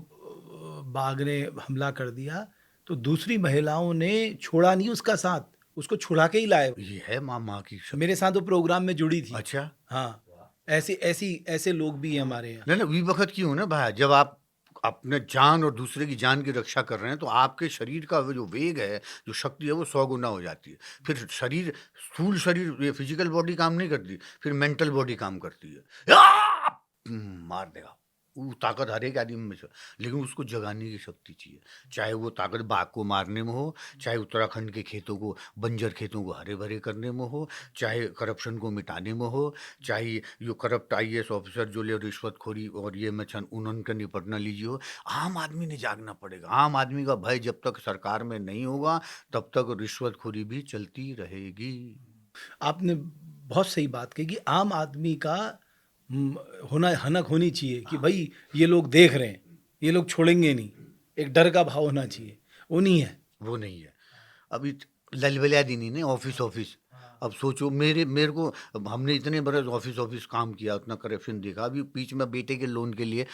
बाघ ने हमला कर दिया, तो दूसरी महिलाओं ने छोड़ा नहीं उसका साथ, उसको छुड़ा के ही लाए।
ये है माँ की शक्ति।
मेरे साथ वो प्रोग्राम में जुड़ी थी।
अच्छा।
हाँ, ऐसे लोग भी हैं हमारे यहाँ।
नहीं वी वक्त क्यों ना भाई, जब आप अपने जान और दूसरे की जान की रक्षा कर रहे हैं तो आपके शरीर का वो जो वेग है, जो शक्ति है, वो 100 गुना हो जाती है। फिर शरीर, स्थूल शरीर, ये फिजिकल बॉडी काम नहीं करती, फिर मेंटल बॉडी काम करती है। मार देगा वो ताकत हर एक आदमी में से, लेकिन उसको जगाने की शक्ति चाहिए। चाहे वो ताकत बाघ को मारने में हो, चाहे उत्तराखंड के खेतों को, बंजर खेतों को हरे भरे करने में हो, चाहे करप्शन को मिटाने में हो, चाहे जो करप्ट IAS ऑफिसर जो ले रिश्वतखोरी और ये में छन उनका निपटना लीजिए हो। आम आदमी ने जागना पड़ेगा। आम आदमी का भय जब तक सरकार में नहीं होगा तब तक रिश्वतखोरी भी चलती रहेगी।
आपने बहुत सही बात कही कि आम आदमी का होना हनक होनी चाहिए कि भाई ये लोग देख रहे हैं, ये लोग छोड़ेंगे नहीं, एक डर का भाव होना चाहिए। वो नहीं है।
वो नहीं है। अभी ललबलिया दिन ही नहीं, ऑफिस ऑफिस। अब सोचो मेरे को, अब हमने इतने बरस ऑफिस ऑफिस काम किया, उतना करप्शन देखा। अभी बीच में बेटे के लोन के लिए,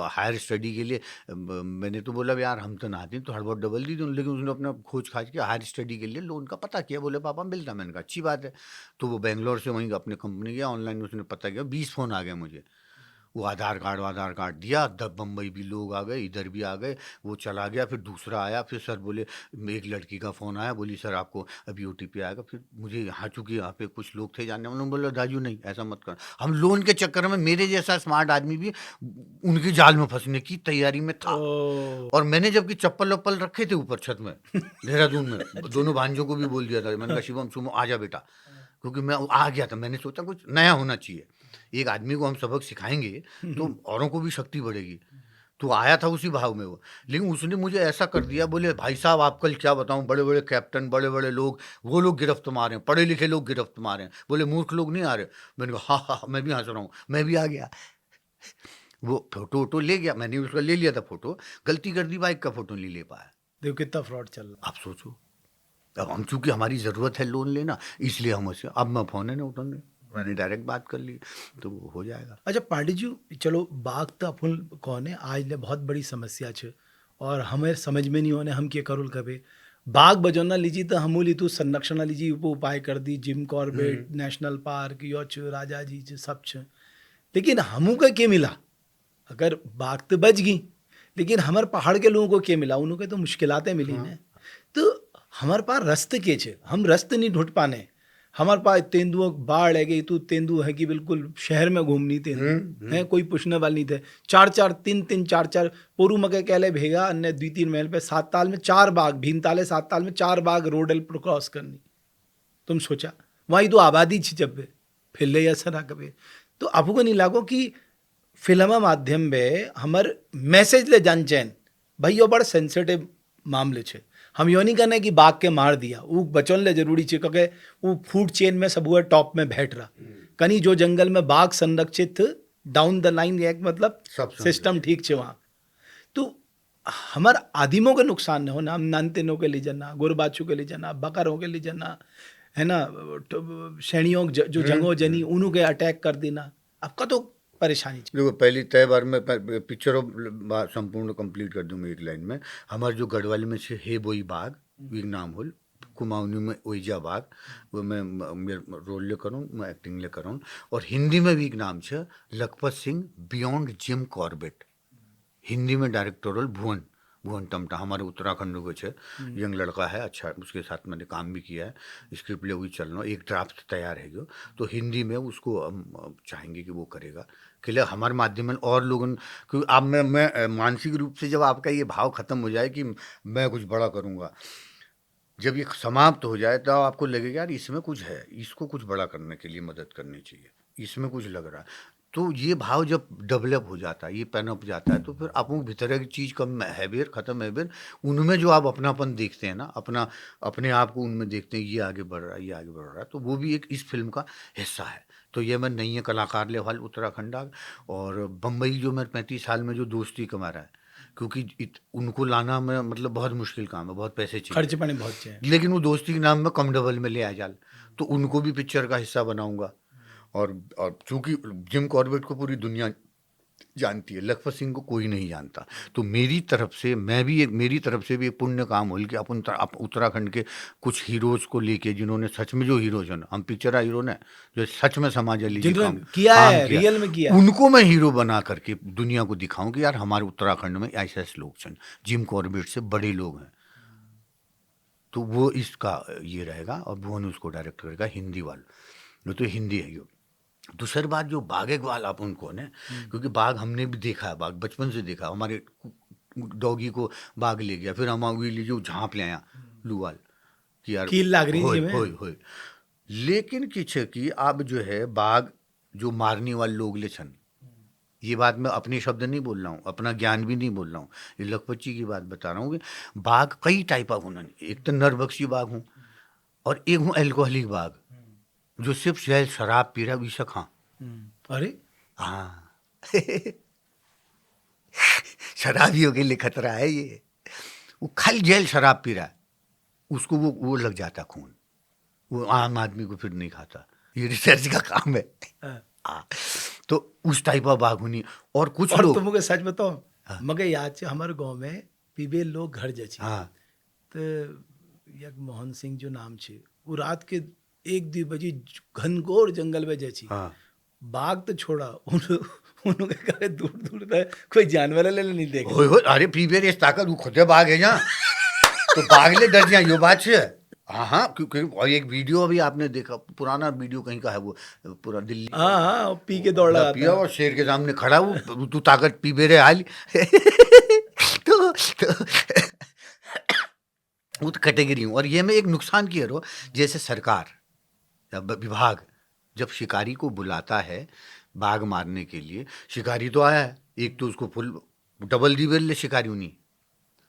हायर स्टडी के लिए, मैंने तो बोला यार हम तो ना दी तो हड़बड़ डबल दी, लेकिन उसने अपना खोज खाज के हायर स्टडी के लिए लोन का पता किया। बोले पापा मिलता, मैंने कहा अच्छी बात है। तो वो बेंगलोर से वहीं अपने कंपनी गया, ऑनलाइन उसने पता किया, 20 फ़ोन आ गए मुझे। वो आधार कार्ड दिया, तब बम्बई भी लोग आ गए, इधर भी आ गए, वो चला गया। फिर दूसरा आया, फिर सर बोले, एक लड़की का फ़ोन आया, बोली सर आपको अभी OTP आएगा। फिर मुझे यहाँ, चूँकि यहाँ पे कुछ लोग थे जानने वाले, बोला राजू नहीं ऐसा मत कर। हम लोन के चक्कर में, मेरे जैसा स्मार्ट आदमी भी उनके जाल में फंसने की तैयारी में था। और मैंने जबकि चप्पल वप्पल रखे थे ऊपर छत में देहरादून में, दोनों भांजों को भी बोल दिया था। मैंने कहा शिवम सुमो आ जा बेटा, क्योंकि मैं आ गया था। मैंने सोचा कुछ नया होना चाहिए, एक आदमी को हम सबक सिखाएंगे तो औरों को भी शक्ति बढ़ेगी। तो आया था उसी भाव में वो, लेकिन उसने मुझे ऐसा कर दिया। बोले भाई साहब आप कल क्या बताऊं, बड़े बड़े कैप्टन, बड़े बड़े लोग, वो लोग गिरफ्त मारे हैं, पढ़े लिखे लोग गिरफ्त मारे हैं। बोले मूर्ख लोग नहीं आ रहे। मैंने कहा हाँ हाँ, मैं भी हंस रहा हूँ, मैं भी आ गया। वो फोटो वोटो ले गया, मैंने उसका ले लिया था फोटो, गलती कर दी, बाइक का फोटो नहीं ले पाया।
देखो कितना फ्रॉड चल रहा।
आप सोचो, अब हम चूंकि हमारी ज़रूरत है लोन लेना, इसलिए हम उसे, अब मैं फ़ोन है ना उठाने, मैंने डायरेक्ट बात कर ली तो वो हो जाएगा।
अच्छा पांडे जी, चलो बाघ तो अपन कौन है आज ले बहुत बड़ी समस्या छे और हमें समझ में नहीं होने हम के करुल कबे बाघ बजौना लीजिए तो हमूली तू संरक्षण लीजिए वो उपाय कर दी, जिम कॉर्बेट नेशनल पार्क यो छ, राजा जी छ, सब छ, लेकिन हमू का क्या मिला? अगर बाघ तो बच गई, लेकिन हमारे पहाड़ के लोगों को क्या मिला? उन्होंने तो मुश्किलातें मिली ना। तो हमारे पास रास्ते के छे, हम रास्ते नहीं ढूंढ पाने। हमारे पास तेंदुओं बाढ़ है गई, तू तेंदु है कि बिल्कुल शहर में घूमनी तेंदु है, कोई पूछने वाली नहीं थे। 4-4 3-3 4-4 पोरू मके कहले भेगा अन्य 2-3 महल पे 7 ताल में 4 बाघ, भीमताले 7 ताल में 4 बाघ रोडल क्रॉस करनी। तुम सोचा वहीं तो आबादी छी जब फिर ले ऐसा ना कभी। तो आपको नहीं लागो कि फिल्म माध्यम में हमार मैसेज ले जान चैन भाई यो बड़ा सेंसिटिव मामले छे। हम यो नहीं कहने कि बाघ के मार दिया, वो बचन ले जरूरी छे क्योंकि वो फूड चेन में सब हुआ टॉप में बैठ रहा। कहीं जो जंगल में बाघ संरक्षित डाउन द लाइन एक मतलब सिस्टम ठीक छे वहाँ। तो हमार आदिमों के नुकसान न हो ना, हम नानतेनों के लिए जाना, गोरबाचू के लिए जाना, बकरों के लिए जाना, है ना, श्रेणियों जो जंगों जनी उन्हों के अटैक कर देना, आपका तो परेशानी।
देखो पहली तय बार में पिक्चर संपूर्ण कंप्लीट कर दूँ मैं एक लाइन में। हमारे जो गढ़वाल में से हे बोई बाघ एक नाम होल, कुमाऊनी में ओइजा बाघ, वो मैं रोल ले करूँ, मैं एक्टिंग ले करूँ। और हिंदी में भी एक नाम छे Lakhpat Singh beyond Jim Corbett, Hindi में डायरेक्टर रोल भुवन टमटा, हमारे उत्तराखंड को छे, यंग लड़का है, अच्छा, उसके साथ मैंने काम भी किया है, स्क्रिप्ट ले हुई चल रहा, एक ड्राफ्ट तैयार है जो, तो हिंदी में उसको हम चाहेंगे कि वो करेगा के लिए हमारे माध्यम में और लोगों। क्योंकि अब मैं मानसिक रूप से जब आपका ये भाव खत्म हो जाए कि मैं कुछ बड़ा करूँगा, जब ये समाप्त हो जाए तो आपको लगेगा यार इसमें कुछ है, इसको कुछ बड़ा करने के लिए मदद करनी चाहिए, इसमें कुछ लग रहा है। तो ये भाव जब डेवलप हो जाता है, ये पैनअप जाता है, तो फिर आपको भीतर की चीज़ कम है बेर खत्म है बेर, उनमें जो आप अपनापन देखते हैं ना, अपने आप को उनमें देखते हैं, ये आगे बढ़ रहा है, ये आगे बढ़ रहा है, तो वो भी एक इस फिल्म का हिस्सा है। तो ये मैं नहीं है कलाकार लेवल उत्तराखंड और बम्बई जो मैं 35 साल में जो दोस्ती कमा रहा है, क्योंकि उनको लाना में मतलब बहुत मुश्किल काम है, बहुत पैसे चाहिए,
खर्च पानी बहुत चाहिए,
लेकिन वो दोस्ती के नाम में कम डबल में ले आ जाल, तो उनको भी पिक्चर का हिस्सा बनाऊंगा। और चूंकि जिम कॉर्बेट को पूरी दुनिया जानती है, लखपत सिंह को कोई नहीं जानता। तो मेरी तरफ से मेरी तरफ से भी एक पुण्य काम हो कि अपन उत्तराखंड के कुछ हीरोज को लेके, जिन्होंने सच में, जो हीरोज हैं, हम पिक्चर हीरो ने जो सच में समाज लीजिए
जिन्होंने किया है, रियल में किया,
उनको मैं हीरो बना करके दुनिया को दिखाऊं कि यार हमारे उत्तराखंड में ऐसे ऐसे लोग हैं, जिम कॉर्बेट से बड़े लोग हैं। तो वो इसका ये रहेगा, और भुवन उसको डायरेक्ट करेगा, हिंदी वाला। वो तो हिंदी है ये। दूसरी बात, जो बाघ इकबाल आप उनको ने, क्योंकि बाघ हमने भी देखा है, बाघ बचपन से देखा, हमारे डॉगी को बाघ ले गया, फिर हम लीजिए झाँप ले आया लुवाल कि यार
कील लाग रही
होय
जी में।
होय होय। लेकिन किछ कि अब जो है बाघ जो मारने वाले लोग ले छन, ये बात मैं अपने शब्द नहीं बोल रहा हूँ, अपना ज्ञान भी नहीं बोल रहा हूँ, ये लखपत की बात बता रहा हूँ कि बाघ कई टाइप ऑफ होना, एक तो नरभक्षी बाघ हूँ, और एक हूँ एल्कोहलिक बाघ, जो सिर्फ शराब पी रहा है, विषा खा।
अरे
हाँ शराबियों के लिए खतरा है ये। वो खाली जेल शराब पी रहा है, उसको वो लग जाता खून, वो आम आदमी को फिर नहीं खाता। ये रिसर्च का काम है। हाँ, तो उस टाइप का बाघ होनी। और कुछ
और
लोग,
तुमको सच बताओ, मगे याद छे हमारे गांव में पीबे लोग घर जे छे,
हाँ
तो एक मोहन सिंह जो नाम छे, वो रात के 1-2 बजे घनघोर जंगल में जे छे,
हाँ
बाघ तो छोड़ा, उनके घरे दूर दूर तक कोई जानवर ले नहीं देखे।
होय होय, अरे पीबे रे ताकत वो खुदे बाघ है यहाँ, तो बाघ ले डर जाए, यो बात है। हाँ हाँ, क्योंकि और एक वीडियो अभी आपने देखा, पुराना वीडियो कहीं का है, वो पूरा दिल्ली
हाँ हाँ, पी के दौड़
पूरा
रहा
पिया
था।
और शेर के सामने खड़ा, वो तू ताकत पीबे रे हाल तो वो तो कैटेगरी हूँ। और ये मैं एक नुकसान की है, जैसे सरकार या विभाग जब शिकारी को बुलाता है बाघ मारने के लिए, शिकारी तो आया है, एक तो उसको फुल डबल दी बेल ले शिकारी नहीं,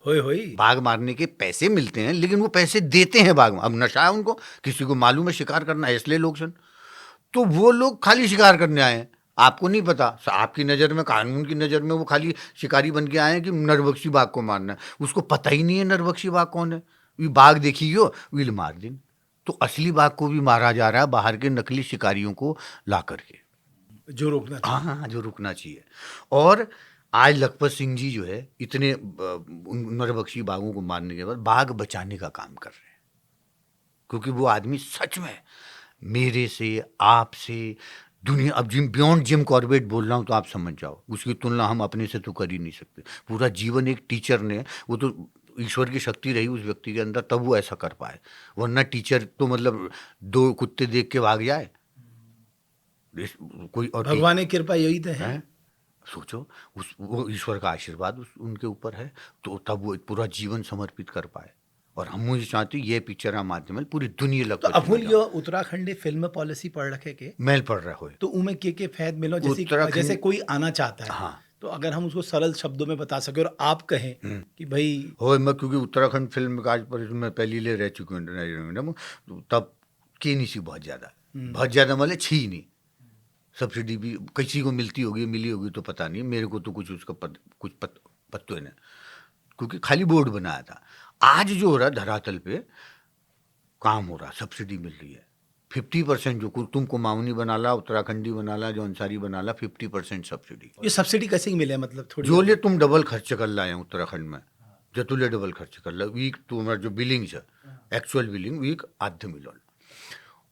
होई होई,
बाघ मारने के पैसे मिलते हैं, लेकिन वो पैसे देते हैं बाघ। अब नशा है उनको, किसी को मालूम है शिकार करना है, इसलिए लोग सुन, तो वो लोग खाली शिकार करने आए हैं, आपको नहीं पता, आपकी नज़र में, कानून की नज़र में वो खाली शिकारी बन के आए हैं कि नरभक्षी बाघ को मारना है, उसको पता ही नहीं है नरभक्षी बाघ कौन है। ये बाघ देखियो विल मार दिन, तो असली बाघ को भी मारा जा रहा है बाहर के नकली शिकारियों को ला करके।
जो रोकना
हाँ हाँ हाँ, जो रुकना चाहिए। और आज लखपत सिंह जी जो है इतने नरभक्षी बाघों को मारने के बाद बाघ बचाने का काम कर रहे हैं, क्योंकि वो आदमी सच में मेरे से, आपसे, दुनिया, अब बियॉन्ड जिम कॉर्बेट बोल रहा हूँ तो आप समझ जाओ, उसकी तुलना हम अपने से तो कर ही नहीं सकते। पूरा जीवन एक टीचर ने, वो तो ईश्वर की शक्ति रही उस व्यक्ति के अंदर, तब वो ऐसा कर पाए, वरना टीचर तो मतलब 2 कुत्ते देख के भाग जाए कोई, और
भगवान की कृपा यही तो है।
सोचो, वो ईश्वर का आशीर्वाद उनके ऊपर है, तो तब वो पूरा जीवन समर्पित कर पाए। और हम मुझे चाहते ये पिक्चर का माध्यम है पूरी दुनिया लग
तो अफुल यो उत्तराखंडी फिल्म पॉलिसी पढ़ रखे के
मेल पड़ रहा हो,
तो उमें के फायद मिलो, जैसे कोई आना चाहता है,
हाँ,
तो अगर हम उसको सरल शब्दों में बता सके और आप कहें कि भाई
हो, मैं क्योंकि उत्तराखंड फिल्म का आज पर मैं पहली ले रह चुकी हूँ, तब की नहीं सी बहुत ज़्यादा मतलब छी नहीं, सब्सिडी भी किसी को मिलती होगी, मिली होगी तो पता नहीं, मेरे को तो कुछ उसका कुछ पत्तो नहीं, क्योंकि खाली बोर्ड बनाया था। आज जो हो रहा है धरातल पे काम हो रहा, सब्सिडी मिल रही है 50%, जो तुम कुमाऊनी बना ला, उत्तराखंडी बना ला, जो अंसारी बना ला, 50% सब्सिडी।
ये सब्सिडी कैसे मिले, मतलब थोड़ी
जो ले तुम डबल खर्च कर लाए उत्तराखंड में, जो तुले डबल खर्च कर ला, वीक तुम्हारा जो बिलिंग है, एक्चुअल बिलिंग वीक आधे मिलोल,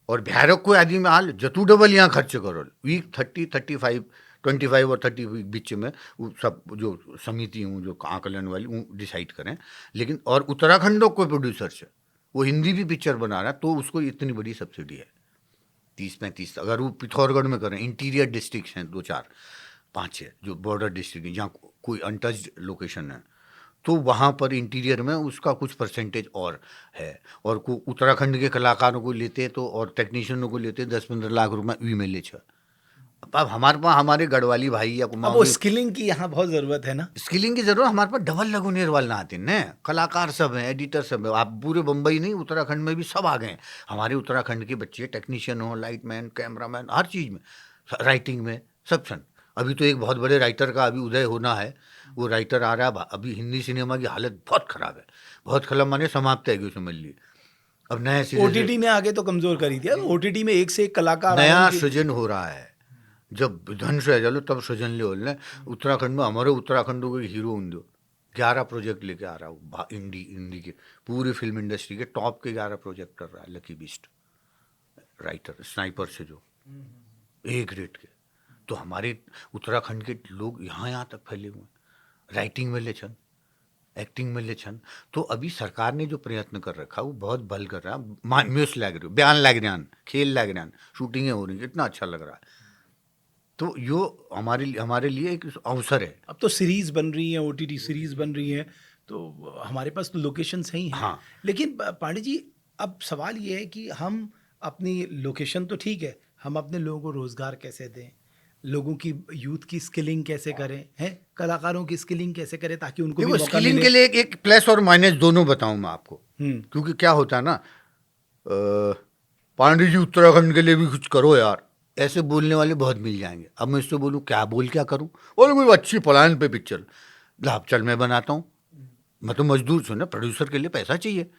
और भैरक को आदमी में हाल जतू डबल यहाँ खर्च करो, वीक 30, 35, 25 और 30 बीच में वो सब जो समिति हूँ जो आकलन वाली वो डिसाइड करें। लेकिन और उत्तराखंड को प्रोड्यूसर से वो हिंदी भी पिक्चर बना रहा है, तो उसको इतनी बड़ी सब्सिडी है 30-35। अगर वो पिथौरगढ़ में करें, इंटीरियर डिस्ट्रिक्ट हैं 2-4-5-6 जो बॉर्डर डिस्ट्रिक्ट है, जहाँ कोई अनटच्ड लोकेशन है, तो वहाँ पर इंटीरियर में उसका कुछ परसेंटेज और है। और को उत्तराखंड के कलाकारों को लेते तो और टेक्नीशियनों को लेते 10-15 लाख रुपये वी में ले छ। अब हमारे पास हमारे गढ़वाली भाई या
अब वो स्किलिंग की यहाँ बहुत ज़रूरत है ना,
स्किलिंग की जरूरत, हमारे पास डबल लगुनेर वाले ना आते न, कलाकार सब हैं, एडिटर सब है। आप पूरे बम्बई नहीं, उत्तराखंड में भी सब आ गए। हमारे उत्तराखंड के बच्चे टेक्नीशियन हो, लाइटमैन, कैमरामैन, हर चीज़ में, राइटिंग में सब सन। अभी तो एक बहुत बड़े राइटर का अभी उदय होना है, वो राइटर आ रहा है। अभी हिंदी सिनेमा की हालत बहुत ख़राब है, बहुत खराब माने समाप्त है, समझ लिए। अब नया
ओटीटी ने आगे तो कमज़ोर करी दिया, ओटीटी में एक से एक कलाकार
नया सृजन हो रहा है, जब धनुष रह जालो तब सजन ले बोलने उत्तराखंड में हमारे उत्तराखंड को हीरो हूँ 11 प्रोजेक्ट लेके आ रहा हूँ हिंदी के पूरी फिल्म इंडस्ट्री के टॉप के 11 प्रोजेक्ट कर रहा है लकी बीस्ट राइटर स्नाइपर से जो ए ग्रेड के। तो हमारे उत्तराखंड के लोग यहाँ यहाँ तक फैले हुए हैं, राइटिंग में ले छन, एक्टिंग में ले छन। तो अभी सरकार ने जो प्रयत्न कर रखा वो बहुत बल कर रहा है, म्यूस लग रही बयान लग रहा खेल लग रहा शूटिंगें हो रही इतना अच्छा लग रहा है। तो यो हमारे लिए एक अवसर है।
अब तो सीरीज बन रही है, ओटीटी सीरीज बन रही है, तो हमारे पास तो लोकेशंस हैं ही हैं।
हाँ।
लेकिन पांडे जी, अब सवाल ये है कि हम अपनी लोकेशन तो ठीक है, हम अपने लोगों को रोजगार कैसे दें, लोगों की यूथ की स्किलिंग कैसे करें, हैं कलाकारों की स्किलिंग कैसे करें ताकि उनको भी
देखो
मौका
स्किलिंग
मिले।
के लिए एक प्लस और माइनस दोनों बताऊं मैं आपको। क्योंकि क्या होता है ना, पांडे जी उत्तराखंड के लिए भी कुछ करो यार, ऐसे बोलने वाले बहुत मिल जाएंगे। अब मैं इससे बोलूं क्या करूं, बोले कोई अच्छी प्लान पे पिक्चर लाभ चल मैं बनाता हूँ। मैं तो मजदूर छू ना, प्रोड्यूसर के लिए पैसा चाहिए।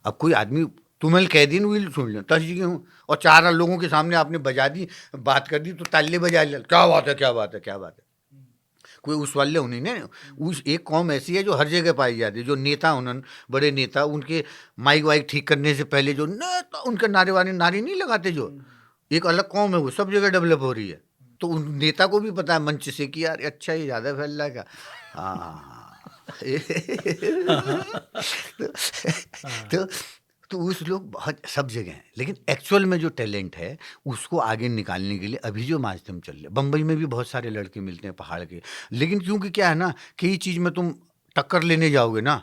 अब कोई आदमी तुम्हें कह दी विल सुन लो तस जी हूँ और 4 लोगों के सामने आपने बजा दी, बात कर दी तो ताले बजा लिया, क्या बात है क्या बात है क्या बात है। कोई उस वाले उन्हीं ने उस एक कौम ऐसी है जो हर जगह पाई जाती है, जो नेता उन्होंने बड़े नेता उनके माइक वाइक ठीक करने से पहले जो नेता उनके नारे वाले नारे नहीं लगाते, जो एक अलग कौम है वो सब जगह डेवलप हो रही है। तो उन नेता को भी पता है मंच से कि यार अच्छा ये ज़्यादा फैल रहा है क्या। हाँ तो तो उस लोग बहुत सब जगह हैं, लेकिन एक्चुअल में जो टैलेंट है उसको आगे निकालने के लिए अभी जो माध्यम चल रहे, बम्बई में भी बहुत सारे लड़के मिलते हैं पहाड़ के। लेकिन क्योंकि क्या है ना, कई चीज़ में तुम टक्कर लेने जाओगे ना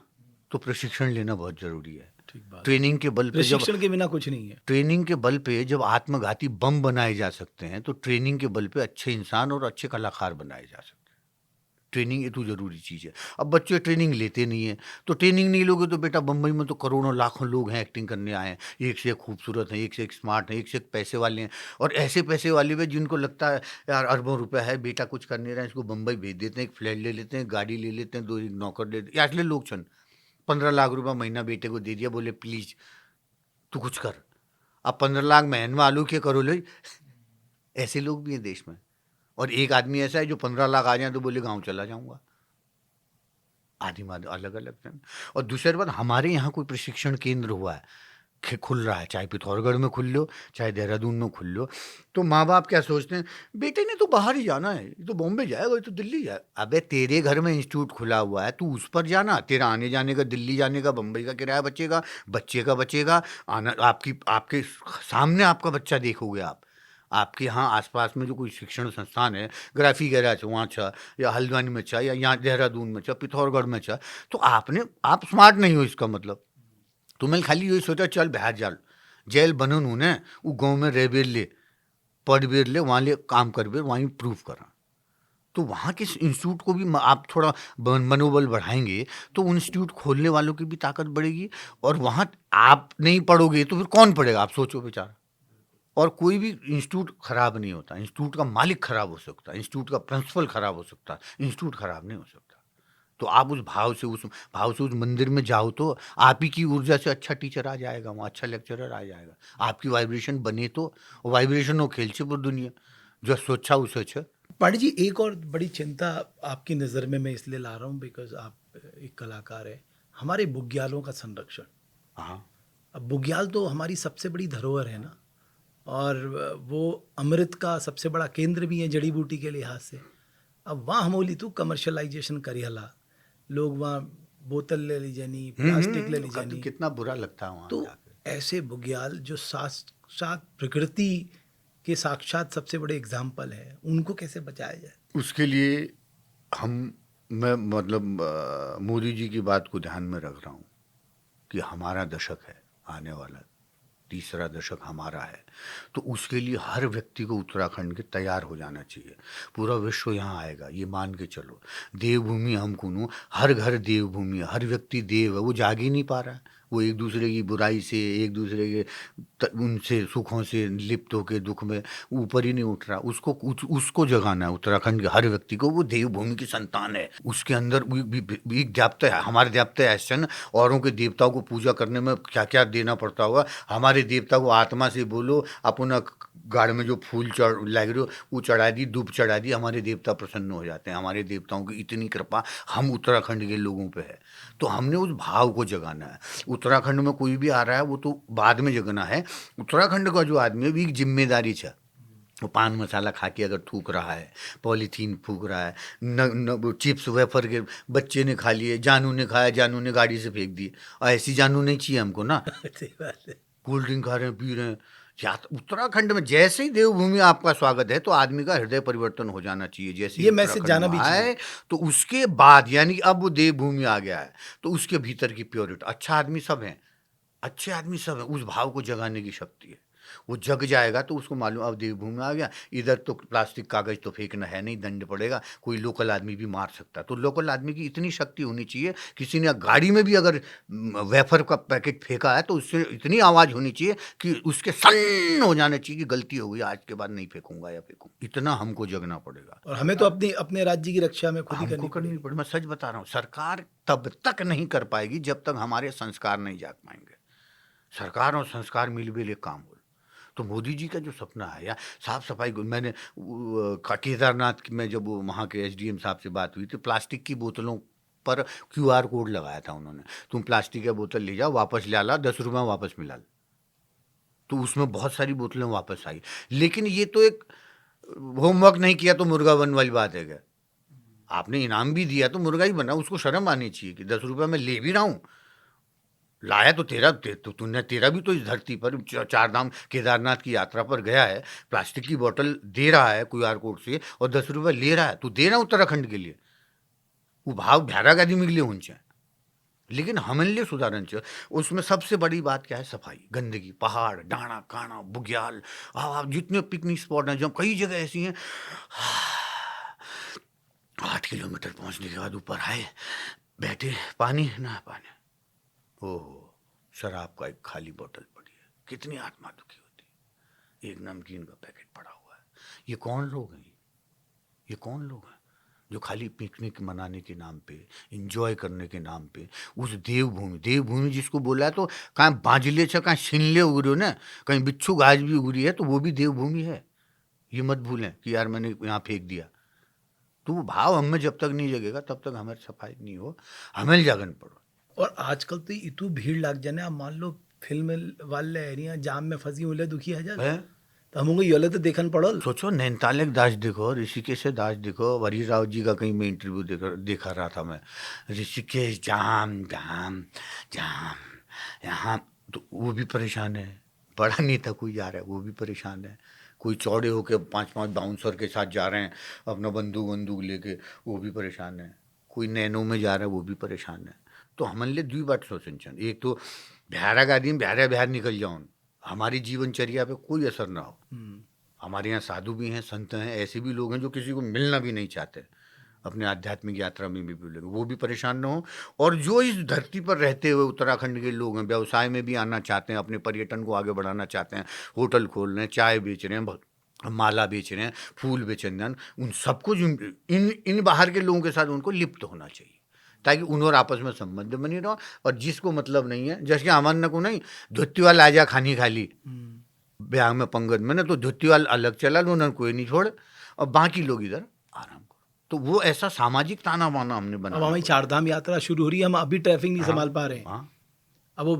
तो प्रशिक्षण लेना बहुत ज़रूरी है।
ठीक बात।
ट्रेनिंग के बल पे जब
प्रशिक्षण के बिना कुछ नहीं है।
ट्रेनिंग के बल पे जब आत्मघाती बम बनाए जा सकते हैं तो ट्रेनिंग के बल पे अच्छे इंसान और अच्छे कलाकार बनाए जा सकते हैं। ट्रेनिंग ये तो ज़रूरी चीज़ है। अब बच्चे ट्रेनिंग लेते नहीं हैं, तो ट्रेनिंग नहीं लोगे तो बेटा बम्बई में तो करोड़ों लाखों लोग हैं एक्टिंग करने आए हैं, एक से एक खूबसूरत हैं, एक से एक स्मार्ट हैं, एक से एक पैसे वाले हैं। और ऐसे पैसे वाले भी जिनको लगता है यार अरबों रुपए है, बेटा कुछ कर नहीं रहा है, इसको बम्बई भेज देते हैं, एक फ्लैट ले लेते हैं, गाड़ी ले लेते हैं, 2 एक नौकर ले लेते हैं। असले लोग छन 15 लाख रुपये महीना बेटे को दे दिया, बोले प्लीज तू कुछ कर। अब 15 लाख महीने में आलू के करो ले। ऐसे लोग भी हैं देश में। और एक आदमी ऐसा है जो 15 लाख आ जाए तो बोले गांव चला जाऊंगा। आदि अलग अलग हैं। और दूसरी बात, हमारे यहाँ कोई प्रशिक्षण केंद्र हुआ है खुल रहा है, चाहे पिथौरागढ़ में खुल लो चाहे देहरादून में खुल लो, तो माँ बाप क्या सोचते हैं, बेटे ने तो बाहर ही जाना है, ये तो बॉम्बे जाएगा, ये तो दिल्ली जाएगा। अबे तेरे घर में इंस्टीट्यूट खुला हुआ है, तू उस पर जाना, तेरा आने जाने का, दिल्ली जाने का, बम्बई का किराया बचेगा, बच्चे का बचेगा, आना आपके सामने आपका बच्चा देखोगे आप। आपके यहाँ आसपास में जो कोई शिक्षण संस्थान है, ग्राफी गैरा छ वहाँ छ, या हल्द्वानी में छ, या यहाँ देहरादून में छ, पिथौरागढ़ में छ, तो आप स्मार्ट नहीं हो इसका मतलब। तुम्हें खाली यही सोचा चल बाहर जा जेल बनन हूँ ने वो गाँव में रह बेर ले, पढ़ बेर ले, वहाँ ले काम कर बेर, वहीं प्रूव करा। तो वहाँ के इंस्टीट्यूट को भी आप थोड़ा मनोबल बढ़ाएंगे तो उन इंस्टीट्यूट खोलने वालों की भी ताकत बढ़ेगी। और वहाँ आप नहीं पढ़ोगे तो फिर कौन पढ़ेगा, आप सोचो बेचारा। और कोई भी इंस्टीट्यूट खराब नहीं होता, इंस्टीट्यूट का मालिक खराब हो सकता है, इंस्टीट्यूट का प्रिंसिपल खराब हो सकता है, इंस्टीट्यूट खराब नहीं हो सकता। तो आप उस भाव से उस मंदिर में जाओ तो आप ही की ऊर्जा से अच्छा टीचर आ जाएगा, वहाँ अच्छा लेक्चरर आ जाएगा। आपकी वाइब्रेशन बने तो वाइब्रेशन हो खेल से पूरी दुनिया जो सोचा उसे अच्छा।
पांडे जी, एक और बड़ी चिंता आपकी नज़र में मैं इसलिए ला रहा हूँ बिकॉज आप एक कलाकार है, हमारे बुग्यालों का संरक्षण।
हाँ,
अब बुग्याल तो हमारी सबसे बड़ी धरोहर है ना, और वो अमृत का सबसे बड़ा केंद्र भी है जड़ी बूटी के लिहाज से। अब वहाँ हमोली तू कमर्शलाइजेशन करी हला, लोग वहाँ बोतल ले ली जानी, प्लास्टिक ले ली जानी,
कितना बुरा लगता है वहाँ
तो
जाके।
ऐसे बुग्याल जो साक्षात प्रकृति के साक्षात सबसे बड़े एग्जाम्पल है, उनको कैसे बचाया जाए?
उसके लिए मैं मतलब मोदी जी की बात को ध्यान में रख रहा हूँ कि हमारा दशक है आने वाला, तीसरा दशक हमारा है। तो उसके लिए हर व्यक्ति को उत्तराखंड के तैयार हो जाना चाहिए। पूरा विश्व यहाँ आएगा, ये मान के चलो। देवभूमि हम कुनू, हर घर देवभूमि, हर व्यक्ति देव है। वो जाग ही नहीं पा रहा है, वो एक दूसरे की बुराई से, एक दूसरे के उनसे सुखों से लिप्त होकर दुख में ऊपर ही नहीं उठ रहा। उसको जगाना है उत्तराखंड के हर व्यक्ति को। वो देवभूमि की संतान है, उसके अंदर एक देवता है। हमारे देवता ऐसे न, औरों के देवताओं को पूजा करने में क्या क्या देना पड़ता होगा। हमारे देवता को आत्मा से बोलो, अपना गाड़ में जो फूल लग रहे हो वो चढ़ा दी, धूप चढ़ा दी, हमारे देवता प्रसन्न हो जाते हैं। हमारे देवताओं की इतनी कृपा हम उत्तराखंड के लोगों पे है, तो हमने उस भाव को जगाना है। उत्तराखंड में कोई भी आ रहा है वो तो बाद में जगना है। उत्तराखंड का जो आदमी है वो एक जिम्मेदारी है। वो पान मसाला खा के अगर थूक रहा है, पॉलीथीन फूक रहा है, वो चिप्स वेफर के बच्चे ने खा लिए, जानू ने खाया, जानू ने गाड़ी से फेंक दिए, और ऐसी जानू नहीं चाहिए हमको ना।
सही बात है।
कोल्ड ड्रिंक खा रहे हैं, पी रहे हैं। उत्तराखंड में जैसे ही देवभूमि आपका स्वागत है तो आदमी का हृदय परिवर्तन हो जाना चाहिए। जैसे
ये मैसेज जाना भी चाहिए।
आए तो उसके बाद, यानी कि अब वो देवभूमि आ गया है तो उसके भीतर की प्योरिटी, अच्छा आदमी सब हैं, अच्छे आदमी सब हैं, उस भाव को जगाने की शक्ति है। वो जग जाएगा तो उसको मालूम अब देवभूमि आ गया, इधर तो प्लास्टिक कागज तो फेंकना है नहीं, दंड पड़ेगा, कोई लोकल आदमी भी मार सकता है। तो लोकल आदमी की इतनी शक्ति होनी चाहिए, किसी ने गाड़ी में भी अगर वेफर का पैकेट फेंका है तो उससे इतनी आवाज़ होनी चाहिए कि उसके सन्न हो जाना चाहिए कि गलती हो गई, आज के बाद नहीं फेंकूंगा या फेंकूँ। इतना हमको जगना पड़ेगा।
और हमें तो अपने राज्य की रक्षा में खुद ही
हमको करनी पड़ेगी। मैं सच बता रहा हूँ, सरकार तब तक नहीं कर पाएगी जब तक हमारे संस्कार नहीं जाग पाएंगे। सरकार और संस्कार मिलजुल एक काम हो। तो मोदी जी का जो सपना है, या साफ सफाई, मैंने केदारनाथ में जब वहाँ के एसडीएम साहब से बात हुई तो प्लास्टिक की बोतलों पर क्यूआर कोड लगाया था उन्होंने। तुम प्लास्टिक की बोतल ले जाओ, वापस ले ला, 10 रुपये वापस मिला। तो उसमें बहुत सारी बोतलें वापस आई। लेकिन ये तो एक होमवर्क नहीं किया तो मुर्गा बन वाली बात है क्या? आपने इनाम भी दिया तो मुर्गा ही बना, उसको शर्म आनी चाहिए कि 10 रुपये में ले भी रहा हूँ, लाया तो तेरा भी तो इस धरती पर चार धाम केदारनाथ की यात्रा पर गया है, प्लास्टिक की बोतल दे रहा है क्यूआर कोड से और 10 रुपये ले रहा है, तो दे रहा उत्तराखंड के लिए, वो भाव भ्यारा गादी मिले उनसे। लेकिन हमने सुधारण चाहिए। उसमें सबसे बड़ी बात क्या है? सफाई, गंदगी, पहाड़, डांडा काना, बुग्याल, जितने पिकनिक स्पॉट हैं, जब कई जगह ऐसी हैं 8 किलोमीटर पहुंचने के बाद ऊपर आए, बैठे, पानी ना पानी, ओहो, शराब का एक खाली बोतल पड़ी है, कितनी आत्मा दुखी होती। एक नमकीन का पैकेट पड़ा हुआ है। ये कौन लोग हैं? ये कौन लोग हैं जो खाली पिकनिक मनाने के नाम पे, एंजॉय करने के नाम पे उस देवभूमि जिसको बोला है, तो कहाँ बांजले छ, कहाँ छिनले उग रहे हो ना, कहीं बिच्छू घास भी उग रही है, तो वो भी देवभूमि है। ये मत भूलें कि यार मैंने यहाँ फेंक दिया। तो वो भाव हमें जब तक नहीं जगेगा तब तक हमारी सफाई नहीं हो, हमें जागन पड़ो।
और आजकल तो इतनी भीड़ लग जाने, आप मान लो फिल्म वाले एरिया जाम में फंसी उले दुखी है तो हमको ये तो देखन पड़ल।
सोचो, नैनीताल एक दास देखो, ऋषिकेश से दास देखो, हरीश राव जी का कहीं मैं इंटरव्यू देखा रहा था मैं, ऋषिकेश जाम जाम जाम, यहाँ तो वो भी परेशान है, बड़ा नेता कोई जा रहा है वो भी परेशान है, कोई चौड़े होके 5-5 बाउंसर के साथ जा रहे हैं अपना बंदूक लेके, वो भी परेशान है, कोई नैनो में जा रहा है वो भी परेशान है। तो हमने दुई बात सोचन, एक तो बिहारा गादी में बिहार निकल जाओ, हमारी जीवनचर्या पे कोई असर ना हो। हमारे यहाँ साधु भी हैं, संत हैं, ऐसे भी लोग हैं जो किसी को मिलना भी नहीं चाहते, अपने आध्यात्मिक यात्रा में भी लोग, वो भी परेशान ना हो। और जो इस धरती पर रहते हुए उत्तराखंड के लोग हैं, व्यवसाय में भी आना चाहते हैं, अपने पर्यटन को आगे बढ़ाना चाहते हैं, होटल खोल रहे हैं, चाय बेच रहे हैं, माला बेच रहे हैं, फूल बेचन, उन सबको इन बाहर के लोगों के साथ उनको लिप्त होना चाहिए, ताकि उन्होंने आपस में संबंध बनी रहो। और जिसको मतलब नहीं है, जैसे अमन को नहीं धोती वाला आजा खानी खाली ब्याह में पंगत में ना, तो धोती वाला अलग चला लो, उन्होंने कोई नहीं छोड़, और बाकी लोग इधर आराम करो। तो वो ऐसा सामाजिक ताना बाना हमने बना।
अब हमारी 4 धाम यात्रा शुरू हो रही है, हम अभी ट्रैफिक नहीं संभाल पा रहे हैं। अब वो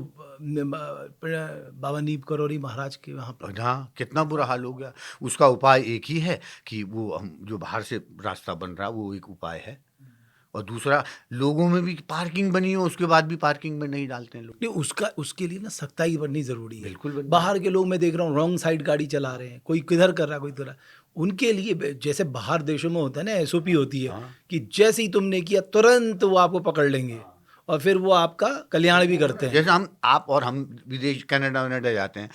बाबा नीब करोरी महाराज के वहाँ पर,
हाँ, कितना बुरा हाल हो गया। उसका उपाय एक ही है कि वो हम जो बाहर से रास्ता बन रहा है वो एक उपाय है, और दूसरा लोगों में भी पार्किंग बनी हो, उसके बाद भी पार्किंग में नहीं डालते हैं लोग।
नहीं, उसके लिए ना सख्ताई बननी जरूरी है।
बिल्कुल
बाहर के लोग मैं देख रहा हूँ रॉन्ग साइड गाड़ी चला रहे हैं, कोई किधर कर रहा है, कोई किधर। उनके लिए जैसे बाहर देशों में होता है ना, एसओपी होती है कि जैसे ही तुमने किया तुरंत वो आपको पकड़ लेंगे और फिर वो आपका कल्याण भी करते हैं।
जैसे हम विदेश कनाडा जाते हैं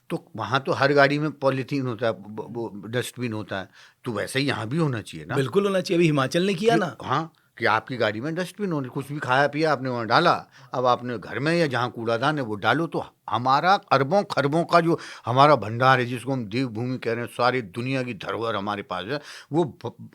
तो वहाँ तो हर गाड़ी में पॉलीथीन होता है, वो डस्टबिन होता है, तो वैसे ही यहाँ भी होना चाहिए ना।
बिल्कुल होना चाहिए। अभी हिमाचल ने किया ना,
हाँ, कि आपकी गाड़ी में डस्टबिन होने, कुछ भी खाया पिया आपने वहाँ डाला, अब आपने घर में या जहाँ कूड़ादान है वो डालो। तो हमारा अरबों खरबों का जो हमारा भंडार है, जिसको हम देवभूमि कह रहे हैं, सारी दुनिया की धरोहर हमारे पास है, वो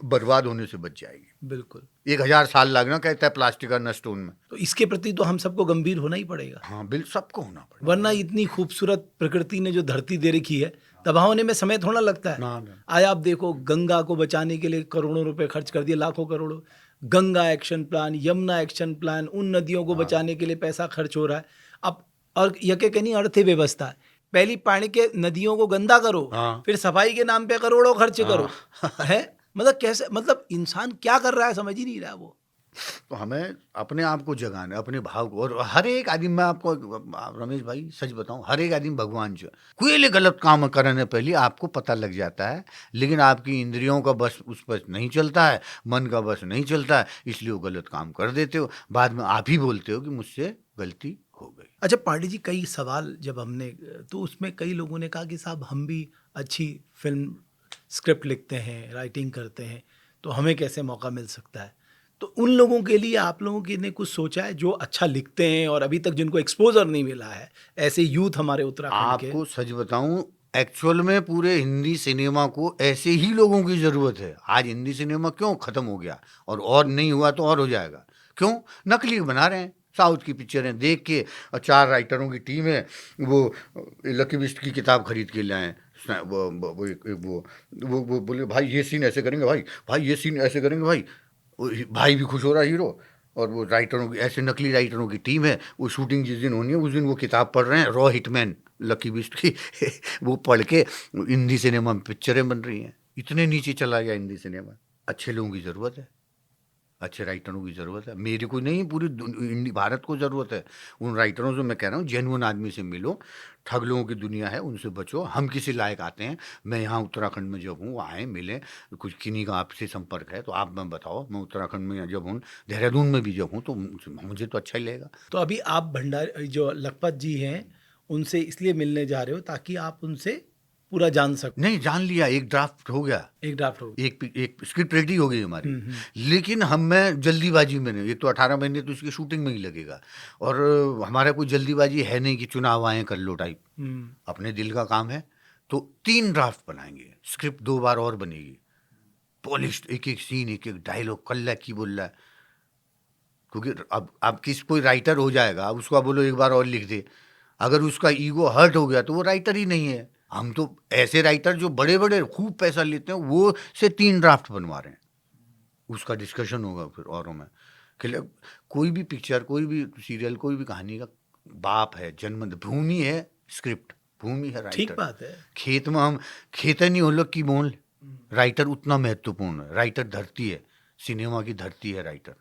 बर्बाद होने से बच जाएगी।
बिल्कुल
1000 साल लगना कहता है प्लास्टिक का नष्ट होने में।
तो इसके प्रति तो हम सबको गंभीर होना ही पड़ेगा।
हाँ, बिल्कुल सबको होना पड़ेगा,
वरना इतनी खूबसूरत प्रकृति ने जो धरती दे रखी है, तबाह होने में समय थोड़ा लगता है।
ना ना
आज आप देखो, गंगा को बचाने के लिए करोड़ों रुपए खर्च कर दिए, लाखों करोड़ों। Ganga action plan, Yamuna action plan, उन नदियों को बचाने के लिए पैसा खर्च हो रहा है। अब और यके कहनी अर्थव्यवस्था है। पहली पानी के नदियों को गंदा करो,
हाँ
फिर सफाई के नाम पे करोड़ों खर्च करो।
हाँ
है मतलब कैसे, मतलब इंसान क्या कर रहा है समझ ही नहीं रहा वो।
तो हमें अपने आप को जगाना है, अपने भाव को। और हर एक आदमी, मैं आपको रमेश भाई सच बताऊं, हर एक आदमी भगवान जो कोई गलत काम करने पहले आपको पता लग जाता है, लेकिन आपकी इंद्रियों का बस उस पर नहीं चलता है, मन का बस नहीं चलता है, इसलिए वो गलत काम कर देते हो। बाद में आप ही बोलते हो कि मुझसे गलती हो गई।
अच्छा पांडे जी, कई सवाल जब हमने, तो उसमें कई लोगों ने कहा कि साहब हम भी अच्छी फिल्म स्क्रिप्ट लिखते हैं, राइटिंग करते हैं, तो हमें कैसे मौका मिल सकता है। तो उन लोगों के लिए आप लोगों की ने कुछ सोचा है जो अच्छा लिखते हैं और अभी तक जिनको एक्सपोजर नहीं मिला है, ऐसे यूथ हमारे उत्तराखंड के।
आपको सच बताऊं, एक्चुअल में पूरे हिंदी सिनेमा को ऐसे ही लोगों की जरूरत है। आज हिंदी सिनेमा क्यों खत्म हो गया, और नहीं हुआ तो और हो जाएगा। क्यों? नकली बना रहे हैं साउथ की पिक्चरें देख के। और 4 राइटरों की टीम है, वो लकी बिस्ट की किताब खरीद के लाए। वो बोले भाई ये सीन ऐसे करेंगे, भाई ये सीन ऐसे करेंगे भाई। भाई भी खुश हो रहा हीरो, और वो राइटरों की, ऐसे नकली राइटरों की टीम है। वो शूटिंग जिस दिन होनी है उस दिन वो किताब पढ़ रहे हैं, रॉ हिटमैन लकी बिस्ट की वो पढ़ के हिंदी सिनेमा में पिक्चरें बन रही हैं। इतने नीचे चला गया हिंदी सिनेमा। अच्छे लोगों की ज़रूरत है, अच्छे राइटरों की ज़रूरत है। मेरे को नहीं, पूरी भारत को ज़रूरत है। उन राइटरों से मैं कह रहा हूँ, जेन्युइन आदमी से मिलो। ठग लोगों की दुनिया है, उनसे बचो। हम किसी लायक आते हैं, मैं यहाँ उत्तराखंड में जब हूँ, आए मिले, कुछ किन्हीं का आपसे संपर्क है तो आप मैं बताओ। मैं उत्तराखंड में जब हूँ, देहरादून में भी जब हूँ, तो मुझे तो अच्छा ही लगेगा।
तो अभी आप भंडारी जो लखपत जी हैं, उनसे इसलिए मिलने जा रहे हो ताकि आप उनसे पूरा जान सको।
नहीं, जान लिया, एक ड्राफ्ट हो गया,
एक ड्राफ्ट हो।
एक स्क्रिप्ट रेडी हो गई हमारी। लेकिन हम मैं जल्दीबाजी में नहीं, एक तो 18 महीने तो इसकी शूटिंग में ही लगेगा, और हमारा कोई जल्दीबाजी है नहीं कि चुनाव आए कर लो टाइप। अपने दिल का काम है। तो 3 ड्राफ्ट बनाएंगे, स्क्रिप्ट 2 बार और बनेगी, पॉलिश्ड, एक एक सीन, एक एक डायलॉग, कल्ला की बोल रहा है। क्योंकि अब किस कोई राइटर हो जाएगा, अब उसको आप बोलो एक बार और लिख दे, अगर उसका ईगो हर्ट हो गया तो वो राइटर ही नहीं है। हम तो ऐसे राइटर जो बड़े बड़े खूब पैसा लेते हैं, वो से 3 ड्राफ्ट बनवा रहे हैं। उसका डिस्कशन होगा फिर औरों में कि कोई भी पिक्चर, कोई भी सीरियल, कोई भी कहानी का बाप है, जन्म, भूमि है स्क्रिप्ट, भूमि है
ठीक
राइटर।
बात है।
खेत में हम खेत नहीं हो लोग की मोल, राइटर उतना महत्वपूर्ण है। राइटर धरती है, सिनेमा की धरती है राइटर।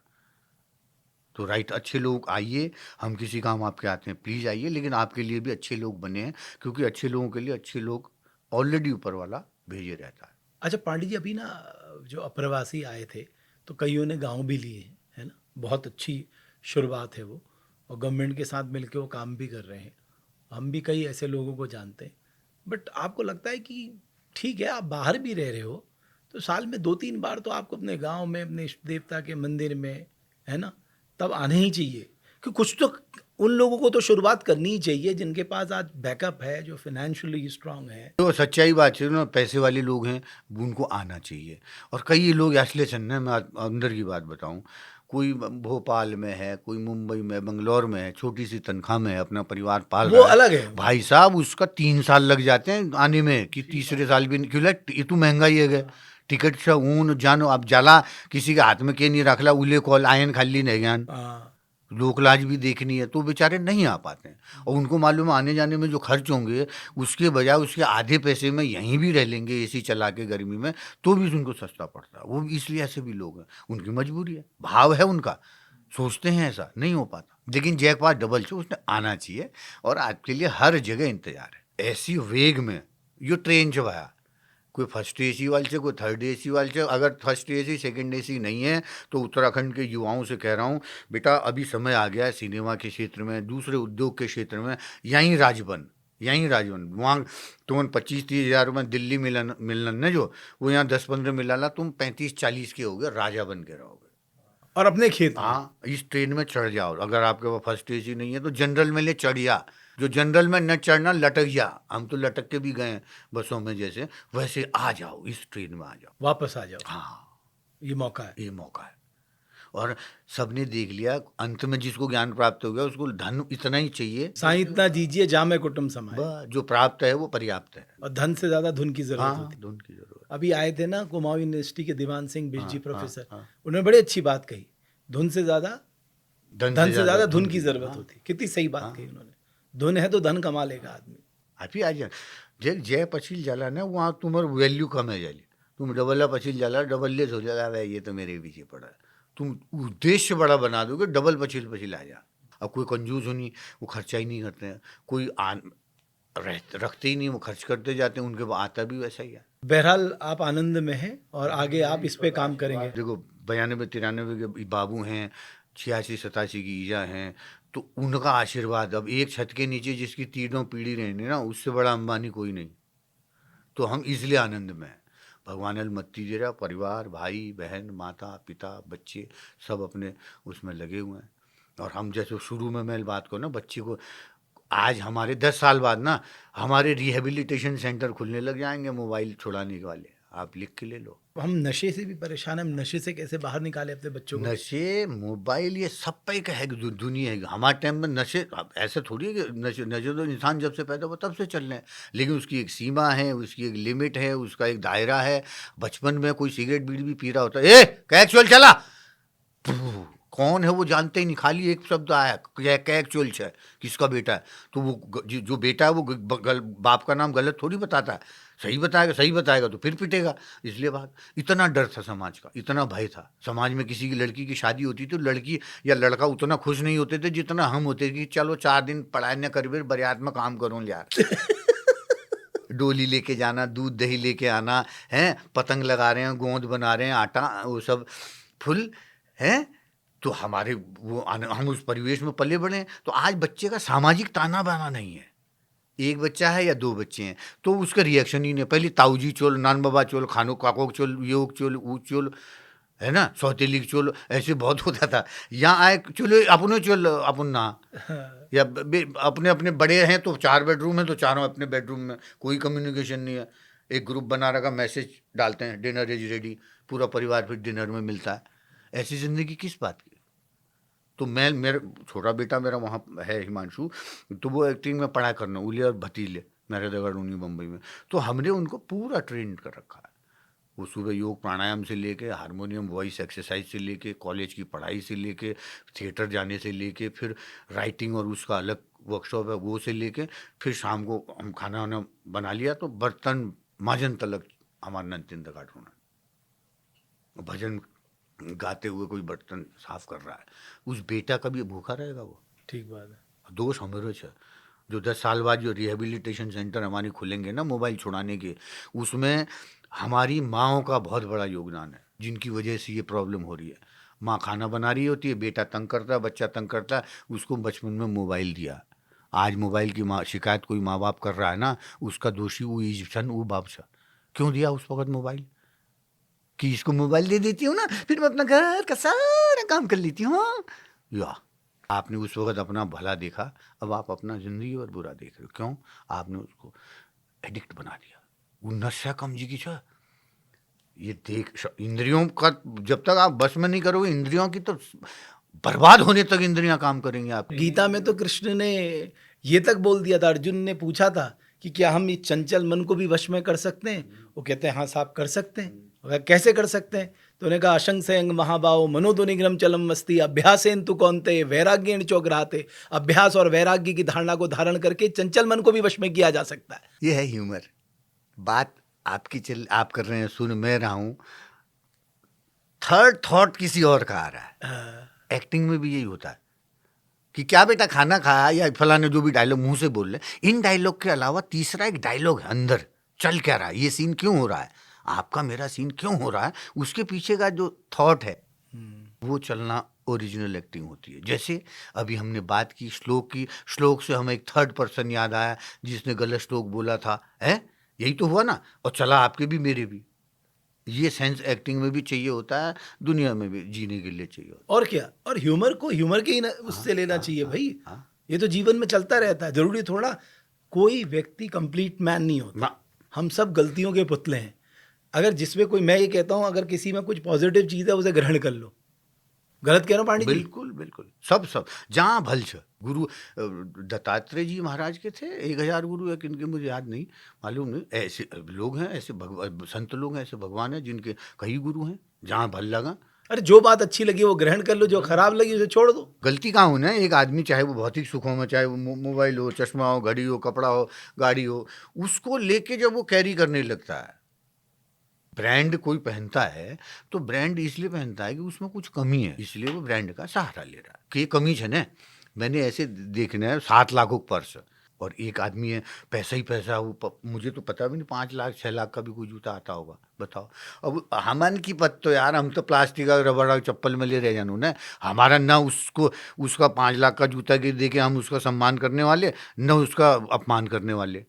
तो राइट, अच्छे लोग आइए, हम किसी काम आपके आते हैं, प्लीज़ आइए, लेकिन आपके लिए भी अच्छे लोग बने हैं, क्योंकि अच्छे लोगों के लिए अच्छे लोग ऑलरेडी ऊपर वाला भेजे रहता है।
अच्छा पांडे जी, अभी ना जो अप्रवासी आए थे तो कईयों ने गांव भी लिए हैं, है ना, बहुत अच्छी शुरुआत है वो, और गवर्नमेंट के साथ मिलकर वो काम भी कर रहे हैं। हम भी कई ऐसे लोगों को जानते हैं। बट आपको लगता है कि ठीक है आप बाहर भी रह रहे हो, तो साल में 2-3 बार तो आपको अपने गांव में, अपने इष्ट देवता के मंदिर में, है ना, तब आने ही चाहिए। कि कुछ तो उन लोगों को तो शुरुआत करनी ही चाहिए जिनके पास आज बैकअप है, जो फाइनेंशियली स्ट्रांग है।
तो सच्चाई बात है ना, पैसे वाले लोग हैं, उनको आना चाहिए। और कई लोग आइसोलेशन है, मैं अंदर की बात बताऊं, कोई भोपाल में है, कोई मुंबई में, बंगलौर में है, छोटी सी तनख्वाह में है, अपना परिवार पाल
वो
रहा है।
अलग है।
भाई साहब, उसका 3 साल लग जाते हैं आने में, कि तीसरे साल भी क्यों लग, ये तो महंगाई है गए। टिकट से ऊन जानो, अब जाला किसी के हाथ में के नहीं रखला, उले कॉल आयन खाली नहीं ज्ञान,
हाँ।
लोकलाज भी देखनी है, तो बेचारे नहीं आ पाते हैं। और उनको मालूम है आने जाने में जो खर्च होंगे, उसके बजाय उसके आधे पैसे में यहीं भी रह लेंगे एसी चला के गर्मी में, तो भी उनको सस्ता पड़ता है। वो इसलिए ऐसे भी लोग हैं, उनकी मजबूरी है, भाव है उनका, सोचते हैं ऐसा नहीं हो पाता। लेकिन जैकपॉट डबल से उसने आना चाहिए, और आपके लिए हर जगह इंतजार है। ऐसी वेग में यो ट्रेन चबाया, कोई फर्स्ट एसी वाले से, कोई थर्ड एसी वाले से। अगर फर्स्ट एसी सेकंड एसी नहीं है, तो उत्तराखंड के युवाओं से कह रहा हूँ, बेटा अभी समय आ गया है सिनेमा के क्षेत्र में, दूसरे उद्योग के क्षेत्र में, यहीं राजबन, वहाँ तुम 25-30 हज़ार रुपये दिल्ली मिलन न जो, वो यहाँ 10-15 मिला, तुम 35-40 के हो गए, राजा बन के रहोगे।
और अपने खेत में।
हाँ, इस ट्रेन में चढ़ जाओ। अगर आपके पास फर्स्ट एसी नहीं है तो जनरल में ले चढ़ जा। जो जनरल में न चढ़ना, लटक जा। हम तो लटक के भी गए बसों में, जैसे वैसे आ जाओ, इस ट्रेन में आ जाओ।
वापस आ जाओ।
हाँ,
ये मौका है।
ये मौका है। और सबने देख लिया, अंत में जिसको ज्ञान प्राप्त हो गया उसको धन इतना ही चाहिए,
साईं इतना दीजिए जामे कुटुंब समाए,
जो प्राप्त है वो पर्याप्त है।
और धन से ज्यादा धुन की जरूरत
हाँ,
होती।
धुन की जरूरत।
अभी आए थे ना कुमाऊं यूनिवर्सिटी के दीवान सिंह बिज जी
हाँ,
प्रोफेसर,
हाँ।
उन्होंने बड़ी अच्छी बात कही, धुन से ज्यादा धन से ज्यादा धुन की जरूरत
हाँ।
होती। कितनी सही बात
हाँ।
कही उन्होंने। धुन है तो धन कमा लेगा आदमी।
अभी आज जे जय पछिल जाला ना वहाँ तुम्हार वैल्यू कम है जाली, तुम डबल पछिल जाला डबल हो जाएगा, ये तो मेरे पीछे पड़ा है, तुम उद्देश्य बड़ा बना दोगे, डबल पछिल पछिल आ जा। अब कोई कंजूस हो नहीं, वो खर्चा ही नहीं करते हैं, कोई रखते ही नहीं, वो खर्च करते जाते हैं, उनके पास आता भी वैसा ही है।
बहरहाल आप आनंद में हैं और आगे आप इस पे काम करेंगे।
देखो 92-93 के बाबू हैं, 86-87 की ईजा हैं, तो उनका आशीर्वाद, अब एक छत के नीचे जिसकी तीनों पीढ़ी रहनी ना, उससे बड़ा अंबानी कोई नहीं। तो हम इसलिए आनंद में हैं। भगवान अलमत्ती जी रहा, परिवार, भाई बहन, माता पिता बच्चे सब अपने उसमें लगे हुए हैं। और हम जैसे शुरू में मैं बात करूँ ना, बच्चे को आज हमारे 10 साल बाद ना हमारे रिहेबिलिटेशन सेंटर खुलने लग जाएंगे मोबाइल छुड़ाने के वाले, आप लिख के ले लो।
हम नशे से भी परेशान हैं, हम नशे से कैसे बाहर निकाले अपने बच्चों को।
नशे, मोबाइल, ये सब पे का है दुनिया है। हमारे टाइम में नशे ऐसे थोड़ी है कि नशे नशे तो इंसान जब से पैदा हुआ तब से चल रहे हैं, लेकिन उसकी एक सीमा है, उसकी एक लिमिट है, उसका एक दायरा है। बचपन में कोई सिगरेट बीड़ी भी पी रहा होता है, कैक्चुअल चला, कौन है वो जानते ही नहीं, खाली एक शब्द आया कैक्चुअल है, किसका बेटा है, तो वो जो बेटा है वो बाप का नाम गलत थोड़ी बताता है, सही बताएगा तो फिर पिटेगा। इसलिए बात, इतना डर था समाज का, इतना भय था समाज में। किसी की लड़की की शादी होती तो लड़की या लड़का उतना खुश नहीं होते थे जितना हम होते कि चलो 4 दिन पढ़ाई न कर, बारात में काम करूँ यार। डोली लेके जाना, दूध दही लेके आना है, पतंग लगा रहे हैं, गोंद बना रहे हैं, आटा वो सब फुल है। तो हमारे वो हम उस परिवेश में पले बड़े हैं। तो आज बच्चे का सामाजिक ताना बाना नहीं है, एक बच्चा है या 2 बच्चे हैं तो उसका रिएक्शन ही नहीं। पहले ताऊजी चोल, नान बाबा चोल, खानो काकोक चोल, योग चोल, ऊ चोल, है ना, सौतेली चोल, ऐसे बहुत होता था। यहाँ आए चलो अपने चोल अपन ना, या अपने अपने बड़े हैं तो 4 बेडरूम है तो चारों अपने बेडरूम में, कोई कम्युनिकेशन नहीं है। एक ग्रुप बना रखा, मैसेज डालते हैं डिनर इज रेडी, पूरा परिवार फिर डिनर में मिलता है। ऐसी जिंदगी किस बात की। तो मैं, मेरा छोटा बेटा मेरा वहाँ है हिमांशु, तो वो एक्टिंग में पढ़ाई करना, उले और भतीले मेरे देहरादूनी बम्बई में। तो हमने उनको पूरा ट्रेन कर रखा है। वो सुबह योग प्राणायाम से लेके, हारमोनियम वॉइस एक्सरसाइज से लेके, कॉलेज की पढ़ाई से लेके, थिएटर जाने से लेके, फिर राइटिंग और उसका अलग वर्कशॉप है वो से लेके, फिर शाम को हम खाना वाना बना लिया तो बर्तन माजन तलक हमारा नंतिन घाट होना, भजन गाते हुए कोई बर्तन साफ कर रहा है, उस बेटा कभी भूखा रहेगा वो?
ठीक बात है।
दोष हमारे है। जो 10 साल बाद जो रिहेबिलिटेशन सेंटर हमारे खुलेंगे ना मोबाइल छुड़ाने के, उसमें हमारी माँओं का बहुत बड़ा योगदान है, जिनकी वजह से ये प्रॉब्लम हो रही है। माँ खाना बना रही होती है, बेटा तंग करता है, बच्चा तंग करता है, उसको बचपन में मोबाइल दिया। आज मोबाइल की शिकायत कोई माँ बाप कर रहा है ना, उसका दोषी वो ईजन वो बाप से क्यों दिया उस वक्त मोबाइल, कि इसको मोबाइल दे देती हूँ ना फिर मैं अपना घर का सारा काम कर लेती हूँ। या आपने उस वक्त अपना भला देखा, अब आप अपना जिंदगी और बुरा देख रहे हो। क्यों? आपने उसको एडिक्ट बना दिया। वो नशा कम जी की छा, ये देख इंद्रियों का जब तक आप बस में नहीं करोगे, इंद्रियों की तो बर्बाद होने तक इंद्रियां काम करेंगे आप।
गीता में तो कृष्ण ने ये तक बोल दिया था, अर्जुन ने पूछा था कि क्या हम इस चंचल मन को भी वश में कर सकते हैं? वो कहते हैं हाँ साहब कर सकते हैं। वह कैसे कर सकते हैं? तो उन्होंने कहा अशंग से अंग महाबाहो मनोदुनिग्रम चलम मस्ती अभ्यासेन तु कौनते वैराग्येण चोग्राते। अभ्यास और वैराग्य की धारणा को धारण करके चंचल मन को भी वश में किया जा सकता है।
ये है ह्यूमर। बात आपकी आप कर रहे हैं, सुन मैं रहा हूं, थर्ड थॉट किसी और का आ रहा है। एक्टिंग में भी यही होता है कि क्या बेटा खाना खाया, या फलाने जो भी डायलॉग मुंह से बोल रहे, इन डायलॉग के अलावा तीसरा एक डायलॉग है अंदर चल क्या रहा है, ये सीन क्यों हो रहा है, आपका मेरा सीन क्यों हो रहा है, उसके पीछे का जो थॉट है वो चलना ओरिजिनल एक्टिंग होती है। जैसे अभी हमने बात की श्लोक की, श्लोक से हमें एक थर्ड पर्सन याद आया जिसने गलत श्लोक बोला था, है यही तो हुआ ना, और चला आपके भी मेरे भी। ये सेंस एक्टिंग में भी चाहिए होता है, दुनिया में भी जीने के लिए चाहिए होता है।
और क्या, और ह्यूमर को ह्यूमर के ही उससे लेना चाहिए भाई। ये तो जीवन में चलता रहता है, जरूरी थोड़ा कोई व्यक्ति कंप्लीट मैन नहीं होता, हम सब गलतियों के पुतले हैं। अगर जिसमें कोई, मैं ये कहता हूँ अगर किसी में कुछ पॉजिटिव चीज़ है उसे ग्रहण कर लो, गलत कह रहा हूँ पांडे जी?
बिल्कुल बिल्कुल सब जहाँ भल छ गुरु दत्तात्रेय जी महाराज के थे 1000 गुरु या किनके मुझे याद नहीं, मालूम नहीं। ऐसे लोग हैं, ऐसे भगवान संत लोग हैं, ऐसे भगवान हैं जिनके कई गुरु हैं। जहाँ भल लगा,
अरे जो बात अच्छी लगी वो ग्रहण कर लो, जो खराब लगी उसे छोड़ दो।
गलती कहाँ होना है। एक आदमी चाहे वो भौतिक सुखों में, चाहे वो मोबाइल हो, चश्मा हो, घड़ी हो, कपड़ा हो, गाड़ी हो, उसको लेके जब वो कैरी करने लगता है, ब्रांड कोई पहनता है तो ब्रांड इसलिए पहनता है कि उसमें कुछ कमी है, इसलिए वो ब्रांड का सहारा ले रहा है कि ये कमी है ना। मैंने ऐसे देखना है 7 लाख पर्स और एक आदमी है पैसा ही पैसा, वो मुझे तो पता भी नहीं 5 लाख 6 लाख का भी कोई जूता आता होगा, बताओ। अब हमन की पत तो यार, हम तो प्लास्टिक का रबड़ का चप्पल में ले रह जानू ना। हमारा ना उसको उसका 5 लाख का जूता के दे के हम उसका सम्मान करने वाले, न उसका अपमान करने वाले,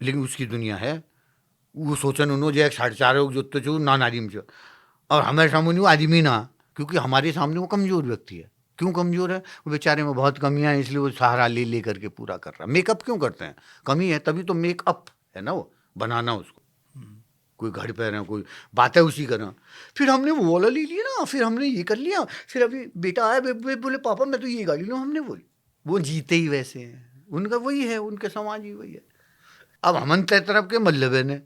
लेकिन उसकी दुनिया है। वो सोचन उन्हों जो 4.5 जोते छो ना नारिम छो, और हमारे सामने वो आदमी ना, क्योंकि हमारे सामने वो कमज़ोर व्यक्ति है। क्यों कमज़ोर है? वो बेचारे में बहुत कमियां हैं, इसलिए वो सहारा ले ले करके पूरा कर रहा है। मेकअप क्यों करते हैं? कमी है तभी तो मेकअप है ना, वो बनाना उसको। कोई घड़ी पहने, कोई बातें उसी करें। फिर हमने वो वाला ले लिया ना, फिर हमने ये कर लिया, फिर अभी बेटा आया, बोले पापा मैं तो ये गाड़ी लूँ, हमने बोली। वो जीते ही वैसे हैं, उनका वही है, उनके समाज ही वही है। अब हमन तय तरफ के मल्लबे ने,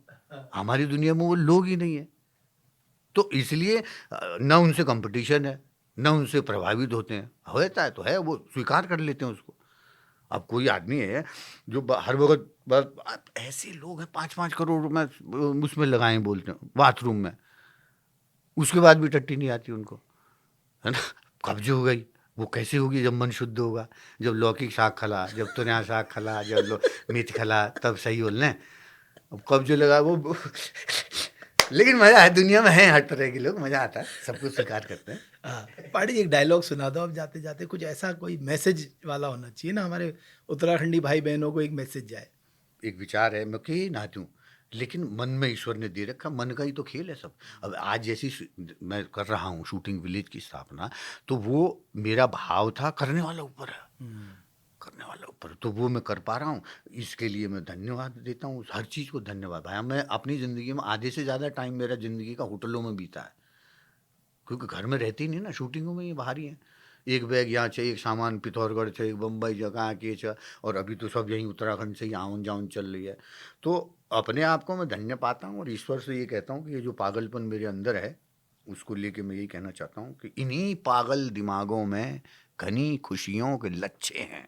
हमारी दुनिया में वो लोग ही नहीं है, तो इसलिए न उनसे कंपटीशन है, न उनसे प्रभावित होते हैं। होता है तो है, वो स्वीकार कर लेते हैं उसको। अब कोई आदमी है जो हर वक्त ऐसे लोग हैं 5-5 करोड़ रुपए उसमें लगाए बोलते हैं बाथरूम में, उसके बाद भी टट्टी नहीं आती उनको, है ना। कब्ज हो गई, वो कैसे होगी? जब मन शुद्ध होगा, जब लौकी साग खला, जब तुरैया साग खला, जब मीठ खला, तब सही बोलना है। अब कब्ज लगा वो लेकिन मजा है, दुनिया में है हर तरह के लोग, मजा आता है, सब कुछ स्वीकार करते हैं।
हाँ, पांडे जी एक डायलॉग सुना दो अब जाते जाते, कुछ ऐसा कोई मैसेज वाला होना चाहिए ना, हमारे उत्तराखंडी भाई बहनों को एक मैसेज जाए।
एक विचार है, मैं कहीं ना दूं, लेकिन मन में ईश्वर ने दे रखा, मन का ही तो खेल है सब। अब आज जैसी मैं कर रहा हूँ शूटिंग विलेज की स्थापना, तो वो मेरा भाव था, करने वाला ऊपर है, करने वाला ऊपर, तो वो मैं कर पा रहा हूँ। इसके लिए मैं धन्यवाद देता हूँ, हर चीज़ को धन्यवाद। भाई मैं अपनी ज़िंदगी में आधे से ज़्यादा टाइम मेरा ज़िंदगी का होटलों में बीता है, क्योंकि घर में रहती नहीं ना, शूटिंगों में ये बाहर ही है। एक बैग यहाँ से, एक सामान पिथौरगढ़ से, एक बम्बई जगह के छ, और अभी तो सब यहीं उत्तराखंड से ही आवन जावन चल रही है। तो अपने आप को मैं धन्य पाता हूँ, और ईश्वर से ये कहता हूँ कि ये जो पागलपन मेरे अंदर है, उसको लेके मैं यही कहना चाहता हूँ कि इन्हीं पागल दिमागों में घनी खुशियों के लच्छे हैं,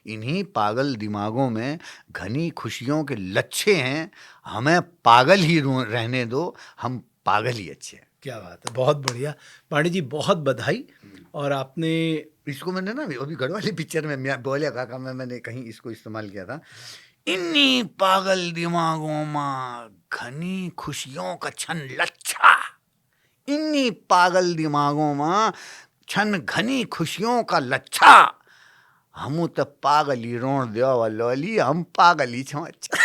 इन्हीं पागल दिमागों में घनी खुशियों के लच्छे हैं। हमें पागल ही रहने दो, हम पागल ही अच्छे हैं।
क्या बात है, बहुत बढ़िया पांडे जी, बहुत बधाई। और आपने
इसको मैंने ना अभी गढ़वाली पिक्चर में मैं बोलिया काका में मैंने कहीं इसको इस्तेमाल किया था। इन्हीं पागल दिमागों में घनी खुशियों का छन लच्छा, इन्हीं पागल दिमागों में छन घनी खुशियों का लच्छा, हम तो पागल ही रोण दो लोली, हम पागल ही छो। अच्छा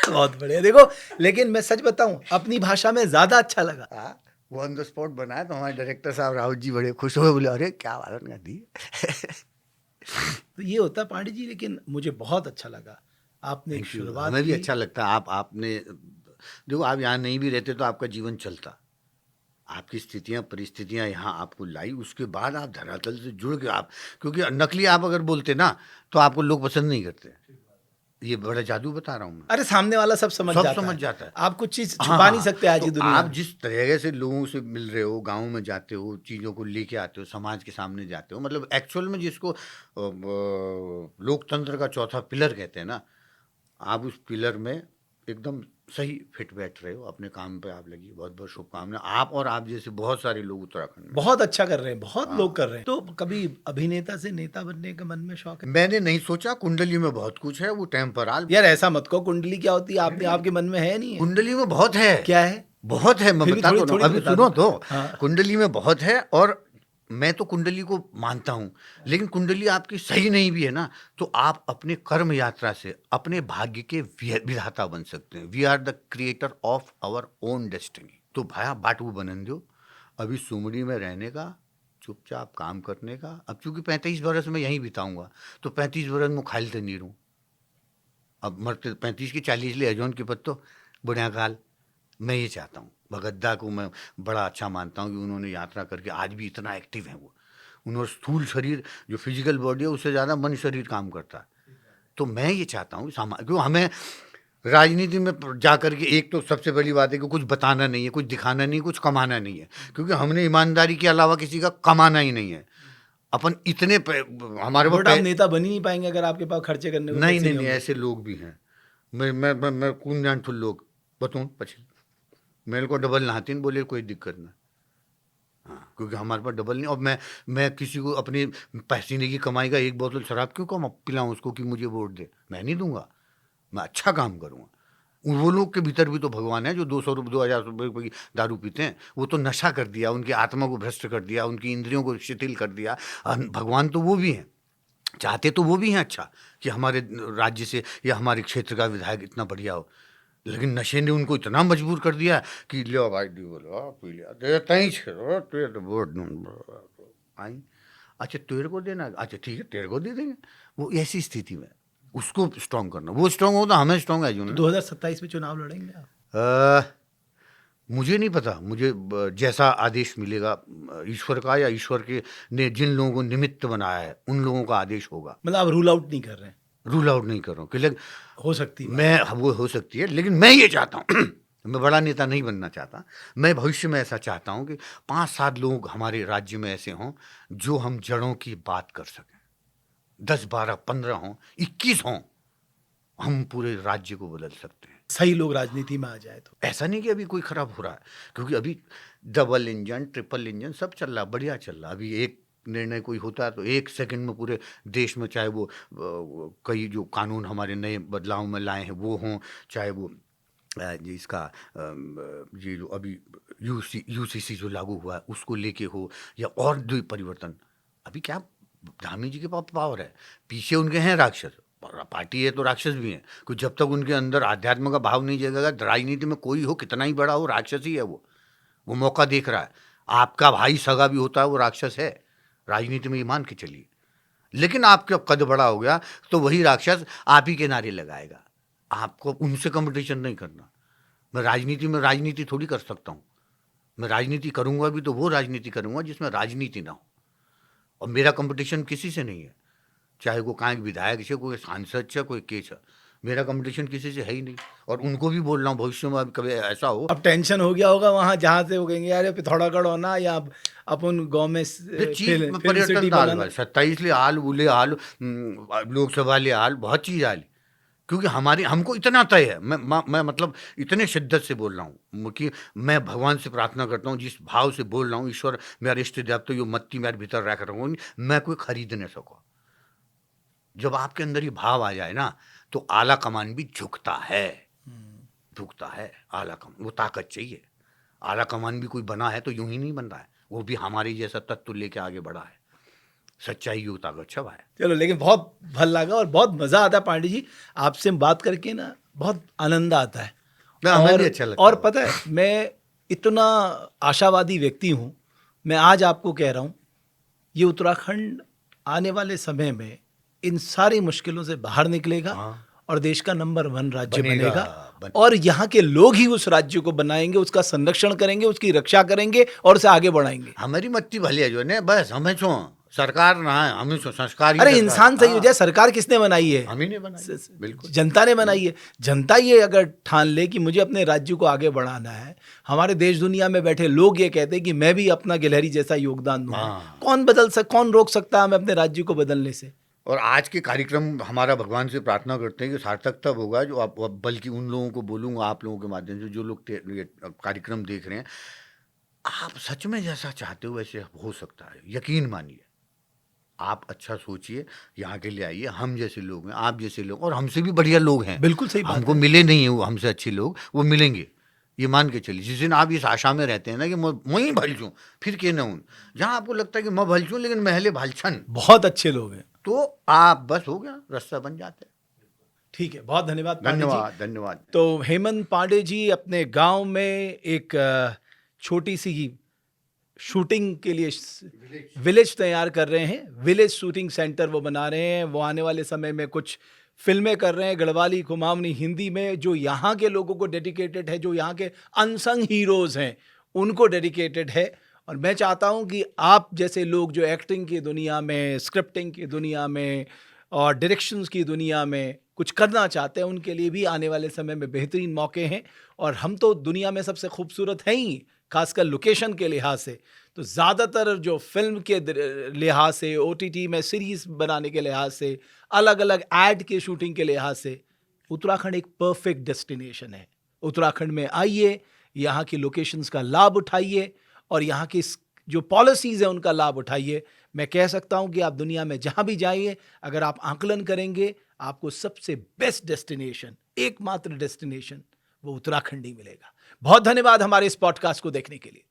बहुत बढ़िया। देखो, लेकिन मैं सच बताऊं, अपनी भाषा में ज्यादा अच्छा लगा।
हाँ, वो ऑन द स्पॉट बनाया तो हमारे डायरेक्टर साहब राहुल जी बड़े खुश हुए, बोले अरे क्या बात कर दी।
तो ये होता है पांडे जी, लेकिन मुझे बहुत अच्छा लगा आपने एक
थैंक यू,
शुरुआत
हमें भी
की।
अच्छा लगता है। आपने देखो, आप यहाँ नहीं भी रहते तो आपका जीवन चलता, आपकी स्थितियाँ परिस्थितियाँ यहाँ आपको लाई, उसके बाद आप धरातल से जुड़ के आप, क्योंकि नकली आप अगर बोलते ना तो आपको लोग पसंद नहीं करते। ये बड़ा जादू बता रहा हूँ मैं।
अरे सामने वाला सब समझ जाता है। आप कुछ चीज छुपा
हाँ,
नहीं सकते आज की
तो
दुनिया
आप
में।
जिस तरह से लोगों से मिल रहे हो, गाँव में जाते हो, चीज़ों को लेके आते हो, समाज के सामने जाते हो, मतलब एक्चुअल में जिसको लोकतंत्र का चौथा पिलर कहते हैं ना, आप उस पिलर में एकदम सही फिट बैठ रहे हो, अपने काम पे आप लगी। बहुत बहुत शुभकामना। आप और आप जैसे बहुत सारे लोग उत्तराखंड में।
बहुत अच्छा कर रहे हैं, बहुत लोग
हाँ।
कर रहे हैं। तो कभी अभिनेता से नेता बनने का मन में शौक है?
मैंने नहीं सोचा, कुंडली में बहुत कुछ है, वो टेम्पराल।
यार ऐसा मत कहो, कुंडली क्या होती है आपने आपके मन में है नहीं है?
कुंडली में बहुत है।
क्या है?
बहुत है, मैं
फिर भी
बता
थोड़ी
दो ना,
थोड़ी
अभी
बता
सुनो
दो।
तो।
हाँ।
कुंडली में बहुत है, और मैं तो कुंडली को मानता हूँ, लेकिन कुंडली आपकी सही नहीं भी है ना, तो आप अपने कर्म यात्रा से अपने भाग्य के विधाता बन सकते हैं। We are the creator of our own destiny. तो भाया बाटू बनन दो, अभी सुमड़ी में रहने का, चुपचाप काम करने का। अब चूंकि 35 बरस में यहीं बिताऊंगा, तो 35 बरस में खालते नहीं रहूँ। अब मरते 35 की 40 ले अजोन की पत्तो बुढ़िया काल, मैं ये चाहता हूँ, भगतदा को मैं बड़ा अच्छा मानता हूँ कि उन्होंने यात्रा करके आज भी इतना एक्टिव हैं वो। उन्होंने स्थूल शरीर जो फिजिकल बॉडी है उससे ज़्यादा मन शरीर काम करता है। तो मैं ये चाहता हूँ क्यों हमें राजनीति में जा करके एक तो सबसे पहली बात है कि कुछ बताना नहीं है, कुछ दिखाना नहीं है, कुछ कमाना नहीं है, क्योंकि हमने ईमानदारी के अलावा किसी का कमाना ही नहीं है। अपन इतने हमारे
बट
पास
आप नेता बन ही नहीं पाएंगे अगर आपके पास खर्चे करने को
नहीं
पैसे
नहीं नहीं
होंगे।
ऐसे लोग भी हैं। मैं कौन जान थो लोग बताऊँ पछी मेरे को डबल नहातीन बोले कोई दिक्कत ना। हाँ, क्योंकि हमारे पास डबल नहीं। और मैं किसी को अपनी पसीने की कमाई का एक बोतल शराब क्यों कम पिलाऊं उसको कि मुझे वोट दे? मैं नहीं दूंगा। मैं अच्छा काम करूंगा। वो लोग के भीतर भी तो भगवान है जो 200 रुपये 2000 रुपये की दारू पीते हैं। वो तो नशा कर दिया, उनकी आत्मा को भ्रष्ट कर दिया, उनकी इंद्रियों को शिथिल कर दिया। भगवान तो वो भी हैं, चाहते तो वो भी हैं अच्छा कि हमारे राज्य से या हमारे क्षेत्र का विधायक इतना बढ़िया हो, लेकिन नशे ने उनको इतना मजबूर कर दिया कि लो भाई डी बोलो पी लिया दे तई छेड़ो तेरे वोट आई। अच्छा तेरे को देना, अच्छा ठीक है तेरे को दे देंगे। वो ऐसी स्थिति में उसको स्ट्रांग करना, वो स्ट्रांग हो तो हमें स्ट्रांग है जो
तो
ना।
2027 में चुनाव लड़ेंगे आप?
मुझे नहीं पता, मुझे जैसा आदेश मिलेगा ईश्वर का, या ईश्वर के ने जिन लोगों को निमित्त बनाया है उन लोगों का आदेश होगा।
मतलब आप रूल आउट नहीं कर रहे हैं?
रूल आउट नहीं कर रहा हूँ कि
हो सकती है
मैं वो हो सकती है, लेकिन मैं ये चाहता हूँ मैं बड़ा नेता नहीं बनना चाहता। मैं भविष्य में ऐसा चाहता हूँ कि 5-7 लोग हमारे राज्य में ऐसे हों जो हम जड़ों की बात कर सकें। 10, 12, 15 हों, 21 हों, हम पूरे राज्य को बदल सकते हैं।
सही लोग राजनीति में आ जाए तो।
ऐसा नहीं कि अभी कोई खराब हो रहा है, क्योंकि अभी डबल इंजन ट्रिपल इंजन सब चल रहा, बढ़िया चल रहा। अभी एक निर्णय कोई होता है तो 1 सेकंड में पूरे देश में, चाहे वो कई जो कानून हमारे नए बदलाव में लाए हैं वो हों, चाहे वो जिसका ये जो अभी यूसीसी जो लागू हुआ है उसको लेके हो, या और जो परिवर्तन। अभी क्या धामी जी के पास पावर है, पीछे उनके हैं राक्षस, पार्टी है तो राक्षस भी हैं। कुछ जब तक उनके अंदर आध्यात्म का भाव नहीं जगेगा, राजनीति में कोई हो कितना ही बड़ा हो, राक्षस ही है वो मौका देख रहा है। आपका भाई सगा भी होता है वो राक्षस है, राजनीति में ये मान के चलिए। लेकिन आपका कद बड़ा हो गया तो वही राक्षस आप ही के नारे लगाएगा। आपको उनसे कंपटीशन नहीं करना। मैं राजनीति में राजनीति थोड़ी कर सकता हूँ। मैं राजनीति करूंगा भी तो वो राजनीति करूंगा जिसमें राजनीति ना हो, और मेरा कंपटीशन किसी से नहीं है, चाहे वो कांक विधायक है, कोई सांसद है, कोई केस है। मेरा कंपटीशन किसी से है ही नहीं। और उनको भी बोल रहा हूँ भविष्य में अब कभी ऐसा हो।
अब टेंशन हो गया होगा वहां जहां से वो कहेंगे यार पिथौरागढ़ होना या अपन गांव में
चीज
फिल्म
पर्यटन
सिटी
दाल
बनाना।
भाई 27 ले आल उले आल लोकसभा ले आल बहुत चीज आल, क्योंकि हमारी हमको इतना तय है। मैं मतलब इतने शिद्दत से बोल रहा हूँ कि मैं भगवान से प्रार्थना करता हूँ, जिस भाव से बोल रहा हूँ, ईश्वर मेरा इष्ट देवता यो मत्ती मेरे भीतर रख रहा हूँ, मैं कोई खरीद नहीं सकूँ। जब आपके अंदर ये भाव आ जाए ना तो आला कमान भी झुकता है, झुकता है आला कमान। वो ताकत चाहिए। आला कमान भी कोई बना है तो यूं ही नहीं बन रहा है, वो भी हमारे जैसा तत्व लेके आगे बढ़ा है। सच्चाई योग ताकत छवा है।
चलो, लेकिन बहुत भल लगा और बहुत मजा आता है पांडे जी आपसे बात करके ना, बहुत आनंद आता है।
ना, हमें भी अच्छा लगता
और
है।
पता है मैं इतना आशावादी व्यक्ति हूँ, मैं आज आपको कह रहा हूँ ये उत्तराखंड आने वाले समय में इन सारी मुश्किलों से बाहर निकलेगा
हाँ।
और देश का नंबर 1 राज्य
बनेगा।
और यहाँ के लोग ही उस राज्य को बनाएंगे, उसका संरक्षण करेंगे, उसकी रक्षा करेंगे और उसे आगे बढ़ाएंगे।
हमारी मत्ती भली है जो ने, बस हमें छो सरकार ना है, हमें छो संस्कार ही
अरे
सरकार।
इंसान सही हो
हाँ,
जाए, सरकार किसने बनाई है?
हम ही ने बनाई, बिल्कुल।
जनता ने बनाई है। जनता ये अगर ठान ले कि मुझे अपने राज्य को आगे बढ़ाना है, हमारे देश दुनिया में बैठे लोग ये कहते हैं कि मैं भी अपना गिलहरी जैसा योगदान दूंगा,
हाँ।
कौन रोक सकता है हमें अपने राज्य को बदलने से?
और आज के कार्यक्रम हमारा भगवान से प्रार्थना करते हैं कि सार्थक तब होगा जो आप, बल्कि उन लोगों को बोलूँगा, आप लोगों के माध्यम से जो लोग ये कार्यक्रम देख रहे हैं, आप सच में जैसा चाहते हो वैसे हो सकता है। यकीन मानिए, आप अच्छा सोचिए, यहाँ के लिए आइए। हम जैसे लोग हैं, आप जैसे लोग, और हमसे भी बढ़िया लोग हैं।
बिल्कुल सही बात
हमको
है।
मिले नहीं है वो हमसे अच्छे लोग, वो मिलेंगे, ये मान के चलिए। जिस दिन आप इस आशा में रहते हैं ना कि मैं ही भल चूँ, फिर के न हूँ, जहाँ आपको लगता है कि मैं भल चूँ लेकिन महले भालछन,
बहुत अच्छे लोग हैं।
तो आप बस हो गया, रास्ता बन जाते हैं।
ठीक है, बहुत धन्यवाद पांडे जी।
धन्यवाद, धन्यवाद।
तो हेमंत पांडे जी अपने गांव में एक छोटी सी शूटिंग के लिए विलेज तैयार कर रहे हैं। विलेज शूटिंग सेंटर वो बना रहे हैं। वो आने वाले समय में कुछ फिल्में कर रहे हैं, गढ़वाली कुमाऊनी हिंदी में, जो यहाँ के लोगों को डेडिकेटेड है, जो यहाँ के अनसंग हीरोज हैं उनको डेडिकेटेड है। और मैं चाहता हूँ कि आप जैसे लोग जो एक्टिंग की दुनिया में, स्क्रिप्टिंग की दुनिया में और डायरेक्शंस की दुनिया में कुछ करना चाहते हैं, उनके लिए भी आने वाले समय में बेहतरीन मौके हैं। और हम तो दुनिया में सबसे खूबसूरत हैं ही, खासकर लोकेशन के लिहाज से। तो ज़्यादातर जो फिल्म के लिहाज से, ओटीटी में सीरीज़ बनाने के लिहाज से, अलग अलग ऐड के शूटिंग के लिहाज से उत्तराखंड एक परफेक्ट डेस्टिनेशन है। उत्तराखंड में आइए, यहाँ की लोकेशंस का लाभ उठाइए और यहाँ की जो पॉलिसीज़ हैं उनका लाभ उठाइए। मैं कह सकता हूँ कि आप दुनिया में जहाँ भी जाइए, अगर आप आकलन करेंगे, आपको सबसे बेस्ट डेस्टिनेशन, एकमात्र डेस्टिनेशन वो उत्तराखंड ही मिलेगा। बहुत धन्यवाद हमारे इस पॉडकास्ट को देखने के लिए।